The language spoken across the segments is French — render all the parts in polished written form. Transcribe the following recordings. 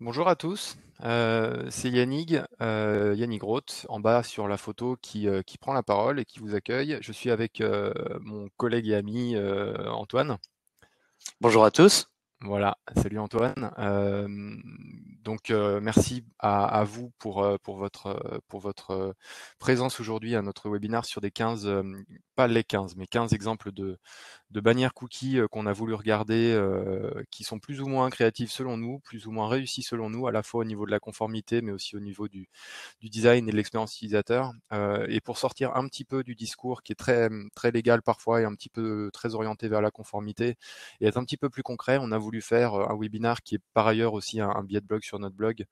Bonjour à tous, c'est Yannick Roth, en bas sur la photo qui prend la parole et qui vous accueille. Je suis avec mon collègue et ami Antoine. Bonjour à tous. Voilà, salut Antoine. Merci à vous pour votre présence aujourd'hui à notre webinaire sur des 15, pas les 15, mais 15 exemples de bannières cookies qu'on a voulu regarder, qui sont plus ou moins créatives selon nous, plus ou moins réussies selon nous, à la fois au niveau de la conformité, mais aussi au niveau du design et de l'expérience utilisateur. Et pour sortir un petit peu du discours qui est très légal parfois et un petit peu très orienté vers la conformité et être un petit peu plus concret, on a voulu faire un webinaire qui est par ailleurs aussi un billet de blog sur notre blog.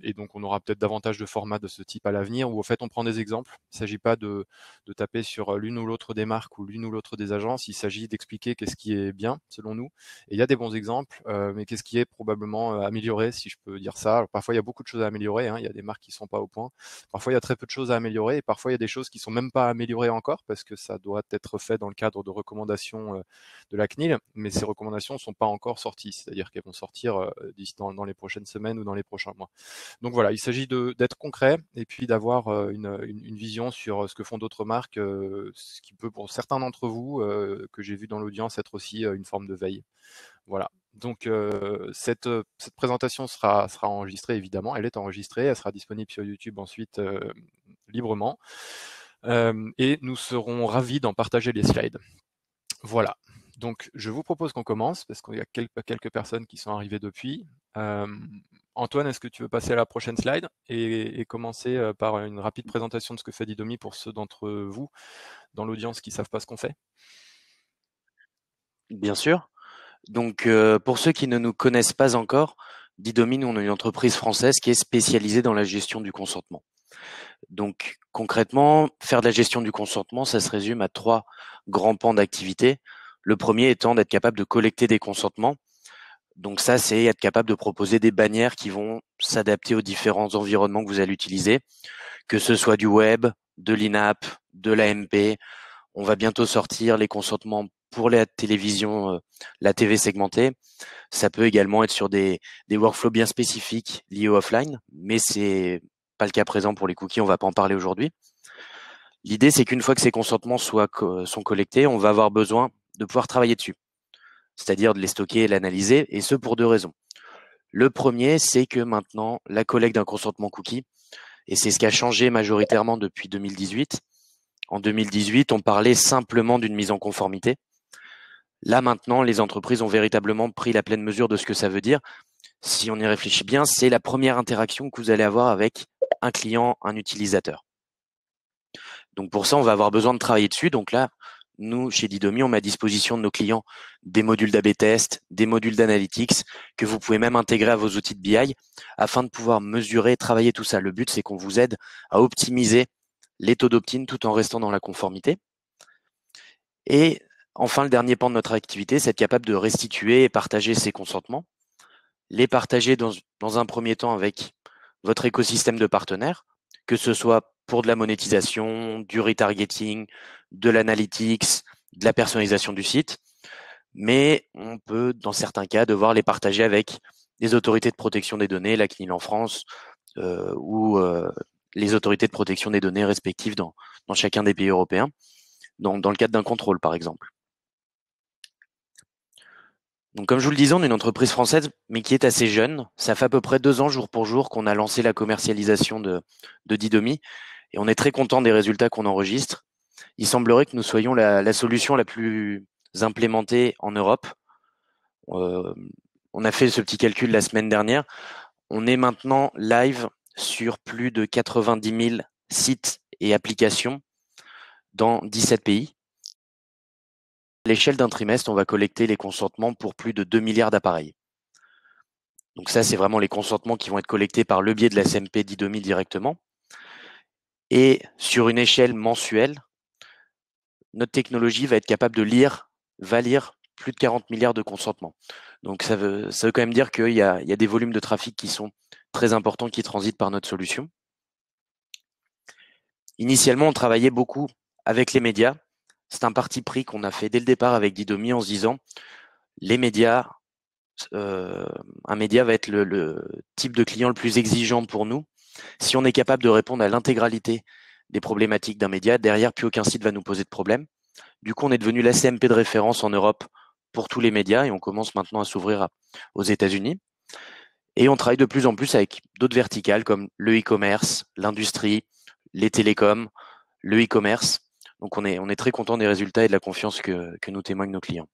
Et donc, on aura peut-être davantage de formats de ce type à l'avenir où, au fait, on prend des exemples. Il ne s'agit pas de taper sur l'une ou l'autre des marques ou l'une ou l'autre des agences. Il s'agit d'expliquer qu'est-ce qui est bien, selon nous. Et il y a des bons exemples, mais qu'est-ce qui est probablement amélioré, si je peux dire ça. Alors, parfois, il y a beaucoup de choses à améliorer, hein. Il y a des marques qui ne sont pas au point. Parfois, il y a très peu de choses à améliorer. Et parfois, il y a des choses qui ne sont même pas améliorées encore parce que ça doit être fait dans le cadre de recommandations de la CNIL. Mais ces recommandations ne sont pas encore sorties. C'est-à-dire qu'elles vont sortir dans les prochaines semaines ou dans les prochains mois. Donc voilà, il s'agit d'être concret et puis d'avoir une vision sur ce que font d'autres marques, ce qui peut pour certains d'entre vous, que j'ai vu dans l'audience, être aussi une forme de veille. Voilà. Donc cette présentation sera enregistrée évidemment, elle est enregistrée, elle sera disponible sur YouTube ensuite librement. Et nous serons ravis d'en partager les slides. Voilà. Donc, je vous propose qu'on commence parce qu'il y a quelques personnes qui sont arrivées depuis. Antoine, est-ce que tu veux passer à la prochaine slide et commencer par une rapide présentation de ce que fait Didomi pour ceux d'entre vous dans l'audience qui ne savent pas ce qu'on fait? Bien sûr. Donc, pour ceux qui ne nous connaissent pas encore, Didomi, nous, on est une entreprise française qui est spécialisée dans la gestion du consentement. Donc, concrètement, faire de la gestion du consentement, ça se résume à 3 grands pans d'activité. Le premier étant d'être capable de collecter des consentements. Donc ça, c'est être capable de proposer des bannières qui vont s'adapter aux différents environnements que vous allez utiliser, que ce soit du web, de l'INAP, de l'AMP. On va bientôt sortir les consentements pour la télévision, la TV segmentée. Ça peut également être sur des workflows bien spécifiques liés au offline, mais c'est pas le cas présent pour les cookies, on va pas en parler aujourd'hui. L'idée, c'est qu'une fois que ces consentements sont collectés, on va avoir besoin de pouvoir travailler dessus, c'est-à-dire de les stocker et l'analyser, et ce pour 2 raisons. Le premier, c'est que maintenant, la collecte d'un consentement cookie, et c'est ce qui a changé majoritairement depuis 2018. En 2018, on parlait simplement d'une mise en conformité. Là, maintenant, les entreprises ont véritablement pris la pleine mesure de ce que ça veut dire. Si on y réfléchit bien, c'est la première interaction que vous allez avoir avec un client, un utilisateur. Donc pour ça, on va avoir besoin de travailler dessus. Donc là, nous, chez Didomi, on met à disposition de nos clients des modules d'A/B test, des modules d'analytics, que vous pouvez même intégrer à vos outils de BI afin de pouvoir mesurer, travailler tout ça. Le but, c'est qu'on vous aide à optimiser les taux d'opt-in tout en restant dans la conformité. Et enfin, le dernier pan de notre activité, c'est être capable de restituer et partager ces consentements, les partager dans un premier temps avec votre écosystème de partenaires, que ce soit pour de la monétisation, du retargeting, de l'analytics, de la personnalisation du site, mais on peut, dans certains cas, devoir les partager avec les autorités de protection des données, la CNIL en France, ou les autorités de protection des données respectives dans chacun des pays européens, dans le cadre d'un contrôle, par exemple. Donc, comme je vous le disais, on est une entreprise française, mais qui est assez jeune. Ça fait à peu près 2 ans, jour pour jour, qu'on a lancé la commercialisation de Didomi. Et on est très content des résultats qu'on enregistre. Il semblerait que nous soyons la solution la plus implémentée en Europe. Euh, on a fait ce petit calcul la semaine dernière. On est maintenant live sur plus de 90 000 sites et applications dans 17 pays. À l'échelle d'un trimestre, on va collecter les consentements pour plus de 2 milliards d'appareils. Donc ça, c'est vraiment les consentements qui vont être collectés par le biais de la SMP Didomi directement. Et sur une échelle mensuelle, notre technologie va être capable va lire plus de 40 milliards de consentements. Donc ça veut quand même dire qu'il y a des volumes de trafic qui sont très importants qui transitent par notre solution. Initialement, on travaillait beaucoup avec les médias. C'est un parti pris qu'on a fait dès le départ avec Didomi en se disant les médias, un média va être le type de client le plus exigeant pour nous. Si on est capable de répondre à l'intégralité des problématiques d'un média, derrière, plus aucun site va nous poser de problème. Du coup, on est devenu la CMP de référence en Europe pour tous les médias et on commence maintenant à s'ouvrir aux États-Unis. Et on travaille de plus en plus avec d'autres verticales comme le e-commerce, l'industrie, les télécoms, le e-commerce. Donc, on est très content des résultats et de la confiance que nous témoignent nos clients.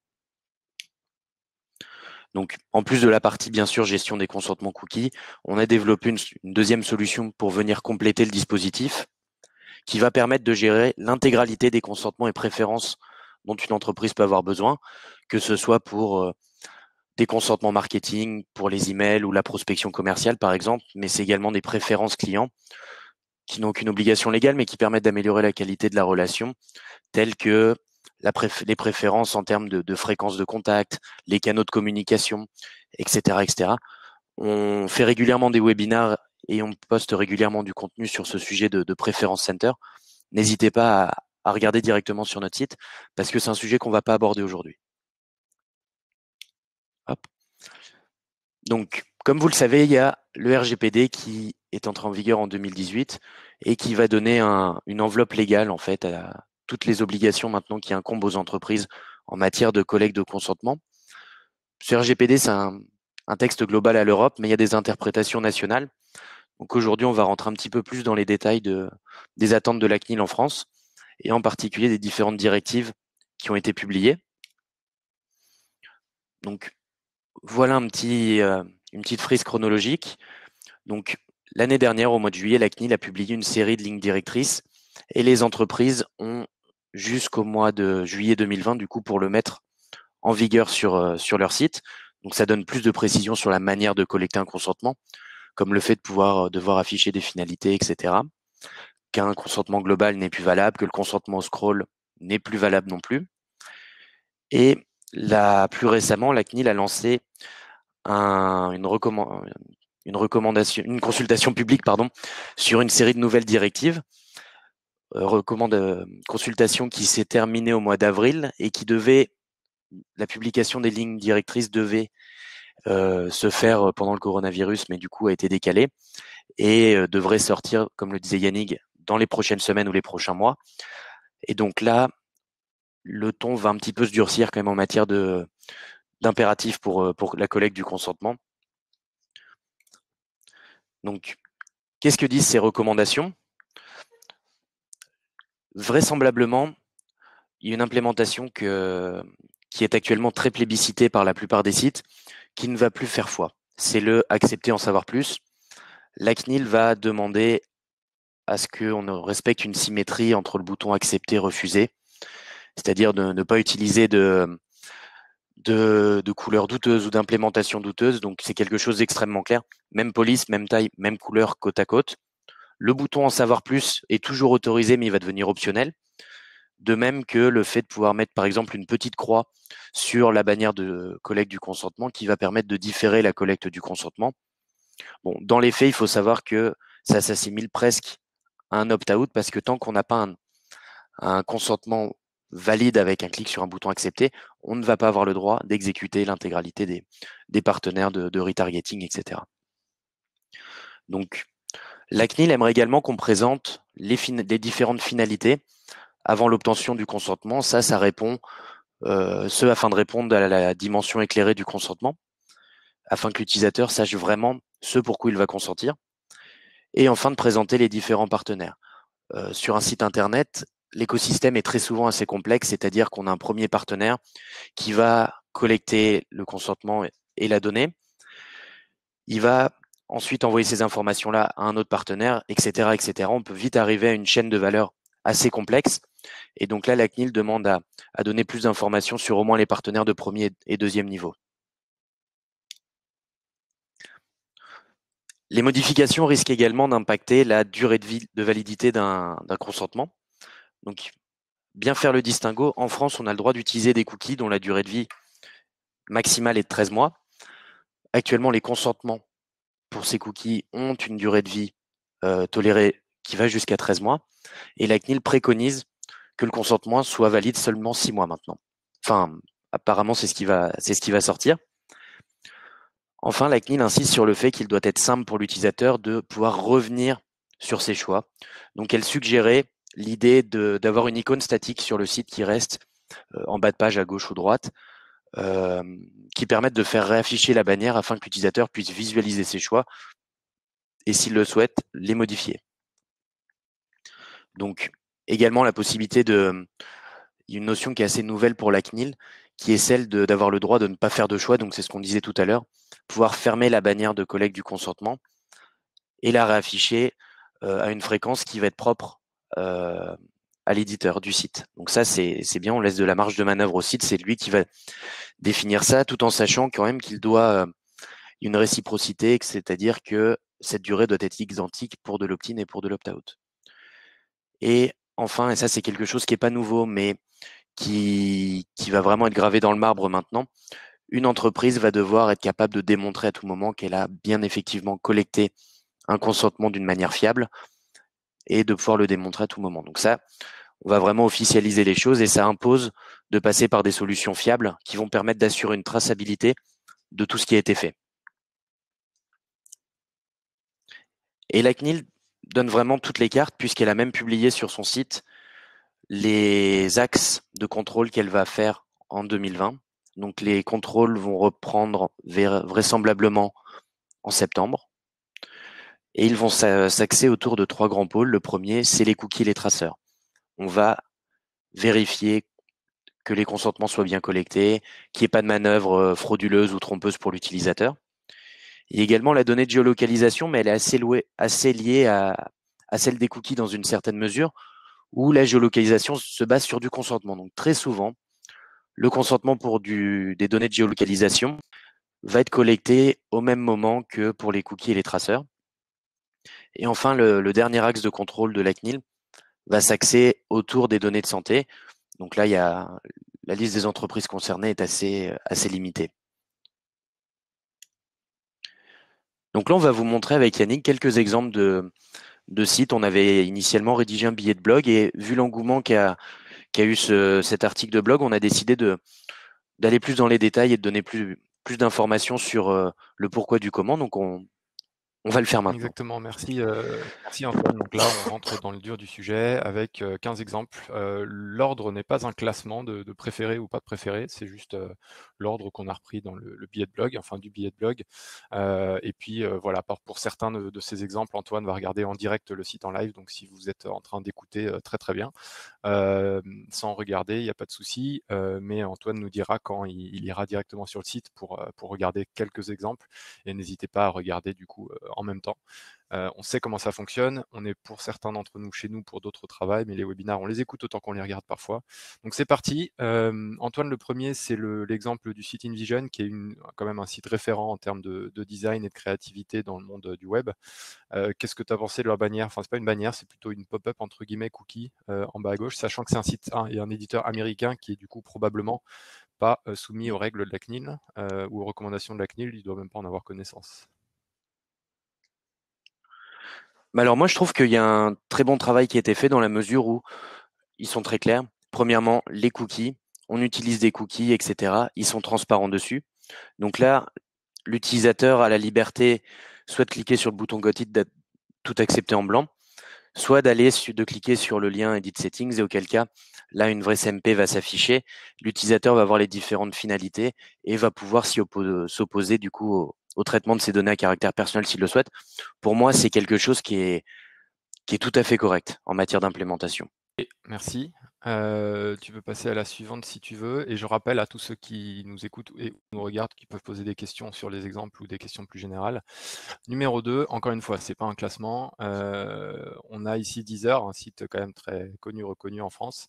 Donc, en plus de la partie, bien sûr, gestion des consentements cookies, on a développé une deuxième solution pour venir compléter le dispositif qui va permettre de gérer l'intégralité des consentements et préférences dont une entreprise peut avoir besoin, que ce soit pour des consentements marketing, pour les emails ou la prospection commerciale, par exemple, mais c'est également des préférences clients qui n'ont aucune obligation légale, mais qui permettent d'améliorer la qualité de la relation, telles que les préférences en termes de fréquence de contact, les canaux de communication, etc., etc. On fait régulièrement des webinars et on poste régulièrement du contenu sur ce sujet de Preference Center. N'hésitez pas à regarder directement sur notre site parce que c'est un sujet qu'on ne va pas aborder aujourd'hui. Hop. Donc, comme vous le savez, il y a le RGPD qui est entré en vigueur en 2018 et qui va donner une enveloppe légale en fait à toutes les obligations maintenant qui incombent aux entreprises en matière de collecte de consentement. Ce RGPD, c'est un texte global à l'Europe, mais il y a des interprétations nationales. Donc aujourd'hui, on va rentrer un petit peu plus dans les détails des attentes de la CNIL en France et en particulier des différentes directives qui ont été publiées. Donc voilà une petite frise chronologique. Donc l'année dernière, au mois de juillet, la CNIL a publié une série de lignes directrices et les entreprises ont jusqu'au mois de juillet 2020 du coup pour le mettre en vigueur sur leur site. Donc ça donne plus de précision sur la manière de collecter un consentement, comme le fait de pouvoir devoir afficher des finalités, etc. Qu'un consentement global n'est plus valable, que le consentement au scroll n'est plus valable non plus. Et plus récemment, la CNIL a lancé une consultation publique sur une série de nouvelles directives. Consultation qui s'est terminée au mois d'avril et la publication des lignes directrices devait se faire pendant le coronavirus, mais du coup a été décalée et devrait sortir, comme le disait Yannick, dans les prochaines semaines ou les prochains mois. Et donc là, le ton va un petit peu se durcir quand même en matière d'impératifs pour la collecte du consentement. Donc, qu'est-ce que disent ces recommandations? Vraisemblablement, il y a une implémentation qui est actuellement très plébiscitée par la plupart des sites, qui ne va plus faire foi. C'est le accepter en savoir plus. La CNIL va demander à ce qu'on respecte une symétrie entre le bouton accepter, refuser, c'est-à-dire de ne pas utiliser de couleurs douteuses ou d'implémentation douteuse. Donc, c'est quelque chose d'extrêmement clair. Même police, même taille, même couleur, côte à côte. Le bouton en savoir plus est toujours autorisé, mais il va devenir optionnel. De même que le fait de pouvoir mettre, par exemple, une petite croix sur la bannière de collecte du consentement qui va permettre de différer la collecte du consentement. Bon, dans les faits, il faut savoir que ça s'assimile presque à un opt-out parce que tant qu'on n'a pas un consentement valide avec un clic sur un bouton accepter, on ne va pas avoir le droit d'exécuter l'intégralité des partenaires de retargeting, etc. Donc, la CNIL aimerait également qu'on présente les différentes finalités avant l'obtention du consentement. Ça répond, afin de répondre à la dimension éclairée du consentement, afin que l'utilisateur sache vraiment ce pour quoi il va consentir. Et enfin, de présenter les différents partenaires. Sur un site internet, l'écosystème est très souvent assez complexe, c'est-à-dire qu'on a un premier partenaire qui va collecter le consentement et la donnée. Il va ensuite envoyer ces informations-là à un autre partenaire, etc., etc. On peut vite arriver à une chaîne de valeur assez complexe. Et donc là, la CNIL demande à donner plus d'informations sur au moins les partenaires de premier et deuxième niveau. Les modifications risquent également d'impacter la durée de vie de validité d'un consentement. Donc, bien faire le distinguo. En France, on a le droit d'utiliser des cookies dont la durée de vie maximale est de 13 mois. Actuellement, les consentements pour ces cookies ont une durée de vie tolérée qui va jusqu'à 13 mois. Et la CNIL préconise que le consentement soit valide seulement 6 mois maintenant. Enfin, apparemment, c'est ce qui va sortir. Enfin, la CNIL insiste sur le fait qu'il doit être simple pour l'utilisateur de pouvoir revenir sur ses choix. Donc, elle suggérait l'idée d'avoir une icône statique sur le site qui reste en bas de page à gauche ou droite, qui permettent de faire réafficher la bannière afin que l'utilisateur puisse visualiser ses choix et, s'il le souhaite, les modifier. Donc, également la possibilité une notion qui est assez nouvelle pour la CNIL, qui est celle d'avoir le droit de ne pas faire de choix. Donc, c'est ce qu'on disait tout à l'heure, pouvoir fermer la bannière de collecte du consentement et la réafficher à une fréquence qui va être propre à l'éditeur du site. Donc ça, c'est bien, on laisse de la marge de manœuvre au site, c'est lui qui va définir ça, tout en sachant quand même qu'il doit une réciprocité, c'est-à-dire que cette durée doit être identique pour de l'opt-in et pour de l'opt-out. Et enfin, et ça c'est quelque chose qui n'est pas nouveau, mais qui va vraiment être gravé dans le marbre maintenant, une entreprise va devoir être capable de démontrer à tout moment qu'elle a bien effectivement collecté un consentement d'une manière fiable et de pouvoir le démontrer à tout moment. Donc ça, on va vraiment officialiser les choses et ça impose de passer par des solutions fiables qui vont permettre d'assurer une traçabilité de tout ce qui a été fait. Et la CNIL donne vraiment toutes les cartes puisqu'elle a même publié sur son site les axes de contrôle qu'elle va faire en 2020. Donc les contrôles vont reprendre vraisemblablement en septembre. Et ils vont s'axer autour de 3 grands pôles. Le premier, c'est les cookies et les traceurs. On va vérifier que les consentements soient bien collectés, qu'il n'y ait pas de manœuvre frauduleuse ou trompeuse pour l'utilisateur. Il y a également la donnée de géolocalisation, mais elle est assez liée à celle des cookies dans une certaine mesure, où la géolocalisation se base sur du consentement. Donc très souvent, le consentement pour des données de géolocalisation va être collecté au même moment que pour les cookies et les traceurs. Et enfin, le dernier axe de contrôle de la CNIL va s'axer autour des données de santé. Donc là, la liste des entreprises concernées est assez limitée. Donc là, on va vous montrer avec Yannick quelques exemples de sites. On avait initialement rédigé un billet de blog et vu l'engouement qu'a eu cet article de blog, on a décidé d'aller plus dans les détails et de donner plus d'informations sur le pourquoi du comment. Donc on va le faire maintenant. Exactement, merci, merci Antoine. Donc là, on rentre dans le dur du sujet avec 15 exemples. L'ordre n'est pas un classement de préférés ou pas de préférés, c'est juste l'ordre qu'on a repris dans le billet de blog, enfin du billet de blog. Et puis voilà, pour certains de ces exemples, Antoine va regarder en direct le site en live, donc si vous êtes en train d'écouter, très très bien. Sans regarder, il n'y a pas de souci, mais Antoine nous dira quand il ira directement sur le site pour regarder quelques exemples et n'hésitez pas à regarder du coup en même temps. On sait comment ça fonctionne, on est pour certains d'entre nous chez nous, pour d'autres au travail, mais les webinaires, on les écoute autant qu'on les regarde parfois. Donc c'est parti. Antoine, le premier, c'est l'exemple du site InVision, qui est quand même un site référent en termes de design et de créativité dans le monde du web. Qu'est-ce que tu as pensé de leur bannière? Enfin, c'est pas une bannière, c'est plutôt une pop-up entre guillemets cookie en bas à gauche, sachant que c'est un site et un éditeur américain qui est du coup probablement pas soumis aux règles de la CNIL ou aux recommandations de la CNIL, il doit même pas en avoir connaissance. Mais alors moi, je trouve qu'il y a un très bon travail qui a été fait dans la mesure où ils sont très clairs. Premièrement, les cookies, on utilise des cookies, etc. Ils sont transparents dessus. Donc là, l'utilisateur a la liberté soit de cliquer sur le bouton Got It, tout accepter en blanc, soit de cliquer sur le lien Edit Settings et auquel cas, là, une vraie CMP va s'afficher. L'utilisateur va voir les différentes finalités et va pouvoir s'opposer du coup au traitement de ces données à caractère personnel s'il le souhaite. Pour moi, c'est quelque chose qui est tout à fait correct en matière d'implémentation. Merci. Tu peux passer à la suivante si tu veux. Et je rappelle à tous ceux qui nous écoutent et nous regardent qui peuvent poser des questions sur les exemples ou des questions plus générales. Numéro 2, encore une fois, c'est pas un classement. On a ici Deezer, un site quand même très connu, reconnu en France.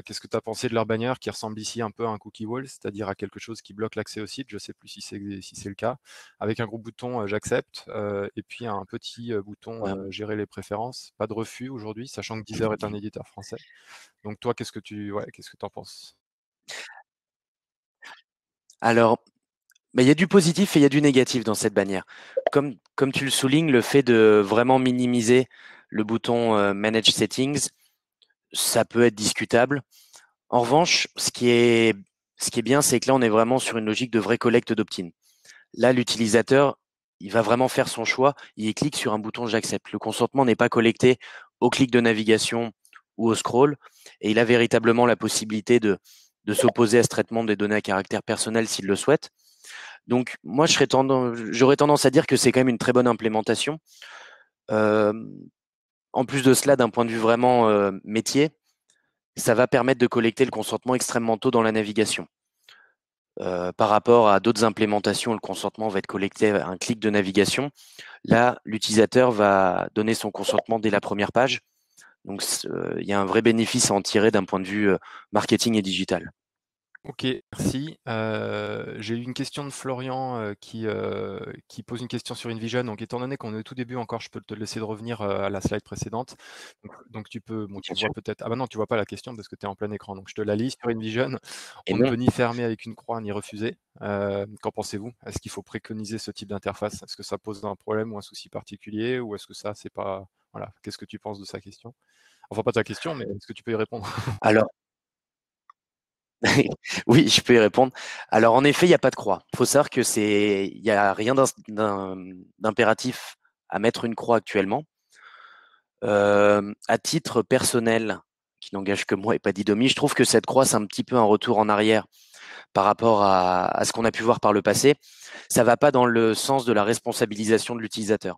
Qu'est-ce que tu as pensé de leur bannière qui ressemble ici un peu à un cookie wall, c'est-à-dire à quelque chose qui bloque l'accès au site? Je ne sais plus si c'est le cas. Avec un gros bouton j'accepte et puis un petit bouton Ouais. gérer les préférences. Pas de refus aujourd'hui, sachant que Deezer est un éditeur français. Donc toi, qu'est-ce que tu en penses? Alors, il y a du positif et il y a du négatif dans cette bannière. Comme tu le soulignes, le fait de vraiment minimiser le bouton Manage Settings, ça peut être discutable. En revanche, ce qui est bien, c'est que là, on est vraiment sur une logique de vraie collecte d'opt-in. Là, l'utilisateur, il va vraiment faire son choix. Il clique sur un bouton j'accepte. Le consentement n'est pas collecté au clic de navigation ou au scroll, et il a véritablement la possibilité de s'opposer à ce traitement des données à caractère personnel s'il le souhaite. Donc, moi, j'aurais tendance à dire que c'est quand même une très bonne implémentation. Euh, En plus de cela, d'un point de vue vraiment métier, ça va permettre de collecter le consentement extrêmement tôt dans la navigation. Par rapport à d'autres implémentations, le consentement va être collecté à un clic de navigation. Là, l'utilisateur va donner son consentement dès la première page. Donc, il y a un vrai bénéfice à en tirer d'un point de vue marketing et digital. Ok, merci. J'ai eu une question de Florian qui pose une question sur InVision. Donc, étant donné qu'on est au tout début encore, je peux te laisser de revenir à la slide précédente. Donc tu peux, bon, tu Bien vois sûr. peut-être. Ah bah non, tu vois pas la question parce que tu es en plein écran. Donc, je te la lis sur InVision. Et On ne non. peut ni fermer avec une croix ni refuser. Qu'en pensez-vous? Est-ce qu'il faut préconiser ce type d'interface? Est-ce que ça pose un problème ou un souci particulier? Ou est-ce que ça, c'est pas. Voilà. Qu'est-ce que tu penses de sa question? Enfin, pas ta question, mais est-ce que tu peux y répondre? Alors, oui, je peux y répondre. Alors, en effet, il n'y a pas de croix. Il faut savoir que il n'y a rien d'impératif à mettre une croix actuellement. À titre personnel, qui n'engage que moi et pas Didomi, je trouve que cette croix, c'est un petit peu un retour en arrière par rapport à ce qu'on a pu voir par le passé. Ça va pas dans le sens de la responsabilisation de l'utilisateur.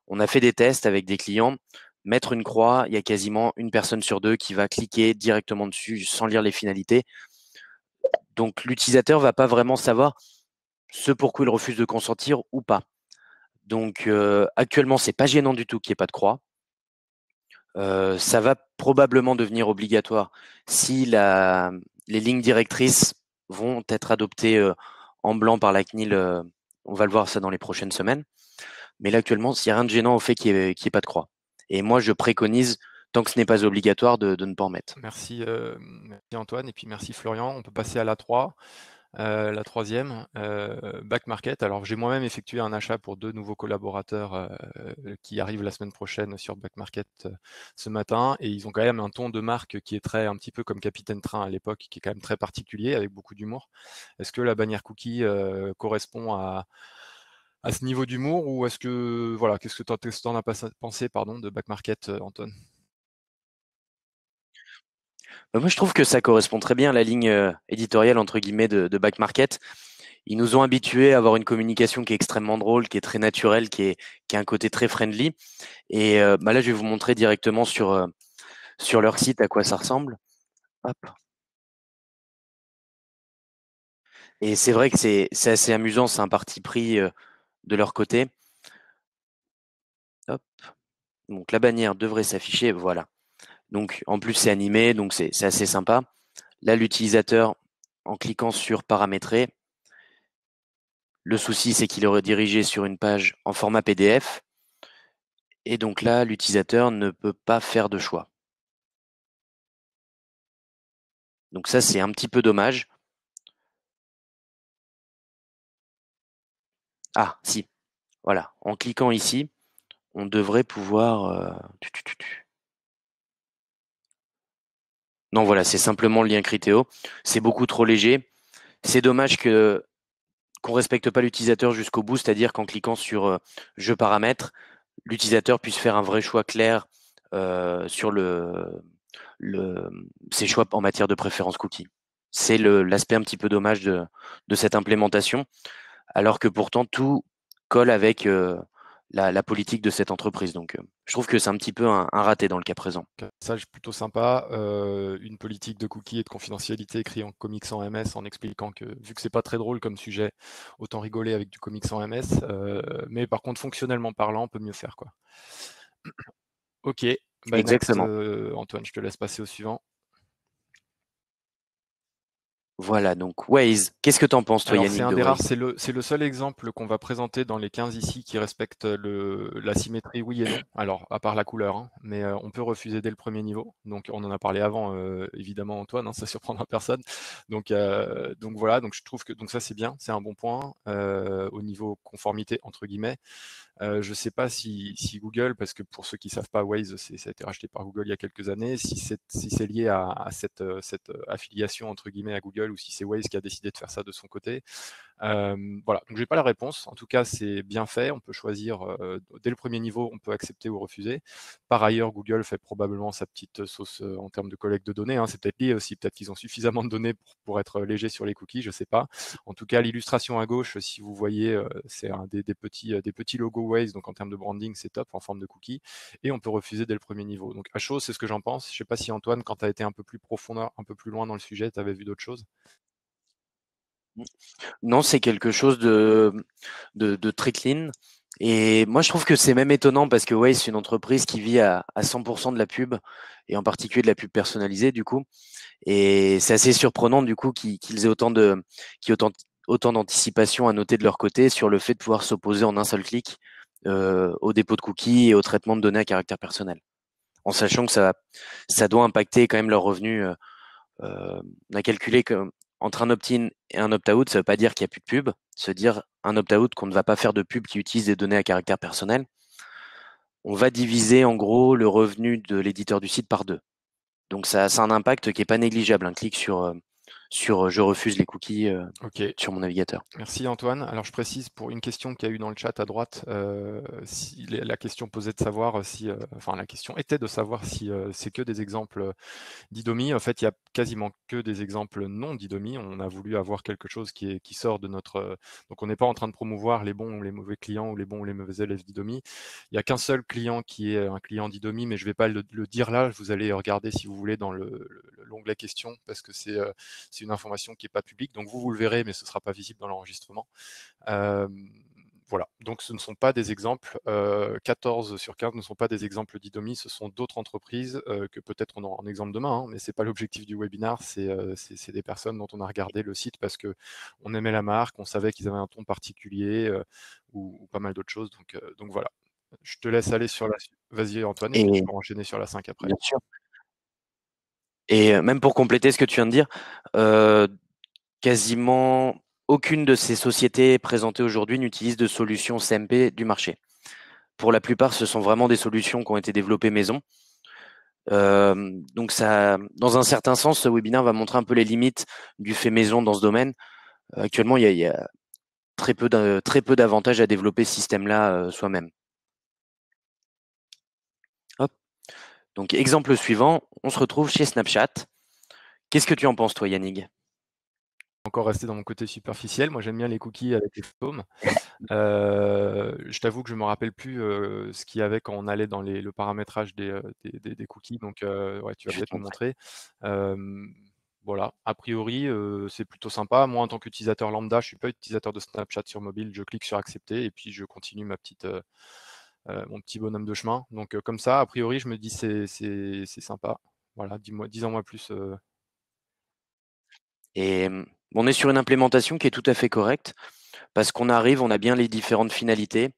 On a fait des tests avec des clients. Mettre une croix, il y a quasiment une personne sur deux qui va cliquer directement dessus sans lire les finalités. Donc l'utilisateur va pas vraiment savoir ce pourquoi il refuse de consentir ou pas. Donc actuellement, c'est pas gênant du tout qu'il n'y ait pas de croix. Ça va probablement devenir obligatoire si les lignes directrices vont être adoptées en blanc par la CNIL. On va le voir ça dans les prochaines semaines. Mais là, actuellement, il n'y a rien de gênant au fait qu'il y ait pas de croix. Et moi, je préconise, tant que ce n'est pas obligatoire, de ne pas en mettre. Merci, merci Antoine et puis merci Florian. On peut passer à la 3, la troisième, Back Market. Alors j'ai moi-même effectué un achat pour 2 nouveaux collaborateurs qui arrivent la semaine prochaine sur Back Market ce matin, et ils ont quand même un ton de marque qui est très un petit peu comme Capitaine Train à l'époque, qui est quand même très particulier avec beaucoup d'humour. Est-ce que la bannière cookie correspond à ce niveau d'humour, ou est-ce que voilà, qu'est-ce que tu en as pensé pardon de Back Market, Antoine? Moi, je trouve que ça correspond très bien à la ligne éditoriale entre guillemets de Back Market. Ils nous ont habitués à avoir une communication qui est extrêmement drôle, qui est très naturelle, qui a un côté très friendly. Et bah là, je vais vous montrer directement sur leur site à quoi ça ressemble. Hop. Et c'est vrai que c'est assez amusant, c'est un parti pris de leur côté. Hop. Donc la bannière devrait s'afficher, voilà. Donc en plus c'est animé, donc c'est assez sympa. Là, l'utilisateur, en cliquant sur paramétrer, le souci c'est qu'il est redirigé sur une page en format PDF. Et donc là, l'utilisateur ne peut pas faire de choix. Donc ça, c'est un petit peu dommage. Ah, si, voilà. En cliquant ici, on devrait pouvoir... Non, voilà, c'est simplement le lien Criteo. C'est beaucoup trop léger. C'est dommage qu'on respecte pas l'utilisateur jusqu'au bout, c'est-à-dire qu'en cliquant sur Je paramètre, l'utilisateur puisse faire un vrai choix clair sur le, ses choix en matière de préférence cookie. C'est l'aspect un petit peu dommage de cette implémentation, alors que pourtant tout colle avec la politique de cette entreprise. Donc, je trouve que c'est un petit peu un raté dans le cas présent. Message plutôt sympa, une politique de cookies et de confidentialité écrit en comics sans MS, en expliquant que vu que c'est pas très drôle comme sujet, autant rigoler avec du comics sans MS, mais par contre fonctionnellement parlant, on peut mieux faire quoi. Ok, bah next, Exactement. Antoine, je te laisse passer au suivant. Voilà, donc Waze. Qu'est-ce que t'en penses, toi, Alors c'est Yannick, un de des rares, Waze? c'est le seul exemple qu'on va présenter dans les 15 ici qui respecte la symétrie oui et non. Alors à part la couleur, hein, mais on peut refuser dès le premier niveau. Donc on en a parlé avant, évidemment Antoine, hein, ça surprendra personne. Donc voilà, donc je trouve que donc ça c'est bien, c'est un bon point au niveau conformité entre guillemets. Je ne sais pas si Google, parce que pour ceux qui ne savent pas, Waze, ça a été racheté par Google il y a quelques années, si c'est lié à cette affiliation entre guillemets à Google ou si c'est Waze qui a décidé de faire ça de son côté. Voilà, donc j'ai pas la réponse. En tout cas, c'est bien fait. On peut choisir dès le premier niveau, on peut accepter ou refuser. Par ailleurs, Google fait probablement sa petite sauce en termes de collecte de données, hein. C'est peut-être lié aussi, peut-être qu'ils ont suffisamment de données pour être léger sur les cookies, je sais pas. En tout cas, l'illustration à gauche, si vous voyez, c'est un des petits logos Waze, donc en termes de branding, c'est top en forme de cookie. Et on peut refuser dès le premier niveau. Donc à chaud, c'est ce que j'en pense. Je sais pas si Antoine, quand tu as été un peu plus profondeur, un peu plus loin dans le sujet, tu avais vu d'autres choses. Non, c'est quelque chose de très clean. Et moi, je trouve que c'est même étonnant parce que Waze, c'est une entreprise qui vit à 100% de la pub et en particulier de la pub personnalisée, du coup. Et c'est assez surprenant, du coup, qu'ils aient autant d'anticipation à noter de leur côté sur le fait de pouvoir s'opposer en un seul clic au dépôt de cookies et au traitement de données à caractère personnel. En sachant que ça doit impacter quand même leurs revenus. On a calculé que entre un opt-in et un opt-out, ça ne veut pas dire qu'il n'y a plus de pub. Se dire un opt-out qu'on ne va pas faire de pub qui utilise des données à caractère personnel. On va diviser en gros le revenu de l'éditeur du site par deux. Donc ça a un impact qui n'est pas négligeable. Un clic sur je refuse les cookies Ok, sur mon navigateur. merci Antoine. Alors je précise pour une question qu'il y a eu dans le chat à droite, si la question posait de savoir si, enfin la question était de savoir si c'est que des exemples d'Idomi. En fait, il y a quasiment que des exemples non d'Idomi. On a voulu avoir quelque chose qui sort de notre. Donc on n'est pas en train de promouvoir les bons ou les mauvais clients ou les bons ou les mauvais élèves d'Idomi. Il n'y a qu'un seul client qui est un client d'Idomi, mais je ne vais pas le dire là. Vous allez regarder si vous voulez dans l'onglet questions parce que c'est une information qui n'est pas publique. Donc vous le verrez, mais ce ne sera pas visible dans l'enregistrement. Voilà, donc ce ne sont pas des exemples, 14 sur 15 ne sont pas des exemples d'Idomi, ce sont d'autres entreprises que peut-être on aura en exemple demain, hein, mais ce n'est pas l'objectif du webinaire, c'est des personnes dont on a regardé le site parce qu'on aimait la marque, on savait qu'ils avaient un ton particulier ou pas mal d'autres choses, donc voilà. Je te laisse aller sur la suite. Vas-y Antoine, et puis tu Et peux enchaîner sur la 5 après. bien sûr. Et même pour compléter ce que tu viens de dire, quasiment aucune de ces sociétés présentées aujourd'hui n'utilise de solutions CMP du marché. Pour la plupart, ce sont vraiment des solutions qui ont été développées maison. Donc ça, dans un certain sens, ce webinaire va montrer un peu les limites du fait maison dans ce domaine. Actuellement, il y a très peu d'avantages à développer ce système-là soi-même. Hop. Donc exemple suivant, on se retrouve chez Snapchat. Qu'est-ce que tu en penses, toi, Yannick? Encore rester dans mon côté superficiel, moi j'aime bien les cookies avec les fantômes. Je t'avoue que je me rappelle plus, ce qu'il y avait quand on allait dans le paramétrage des cookies, donc ouais, tu vas Je vais peut-être te me montrer. montrer. Voilà, a priori, c'est plutôt sympa. Moi, en tant qu'utilisateur lambda, je suis pas utilisateur de Snapchat sur mobile, je clique sur accepter et puis je continue mon petit bonhomme de chemin. Donc comme ça, a priori, je me dis c'est sympa. Voilà, dis-en-moi plus. Et on est sur une implémentation qui est tout à fait correcte parce qu'on arrive, on a bien les différentes finalités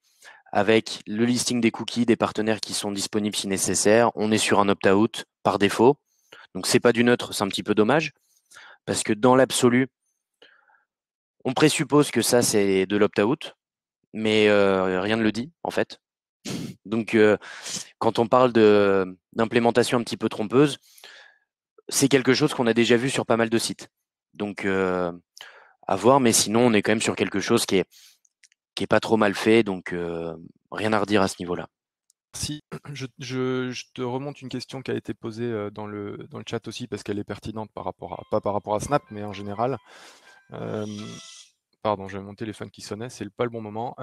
avec le listing des cookies, des partenaires qui sont disponibles si nécessaire. On est sur un opt-out par défaut. Donc c'est pas du neutre, c'est un petit peu dommage parce que dans l'absolu, on présuppose que ça c'est de l'opt-out, mais rien ne le dit en fait. Donc quand on parle d'implémentation un petit peu trompeuse, c'est quelque chose qu'on a déjà vu sur pas mal de sites. Donc à voir, mais sinon on est quand même sur quelque chose qui est pas trop mal fait, donc rien à redire à ce niveau-là. Si, je te remonte une question qui a été posée dans le chat aussi parce qu'elle est pertinente pas par rapport à Snap, mais en général. Euh, Pardon, j'avais mon téléphone qui sonnait, c'est pas le bon moment.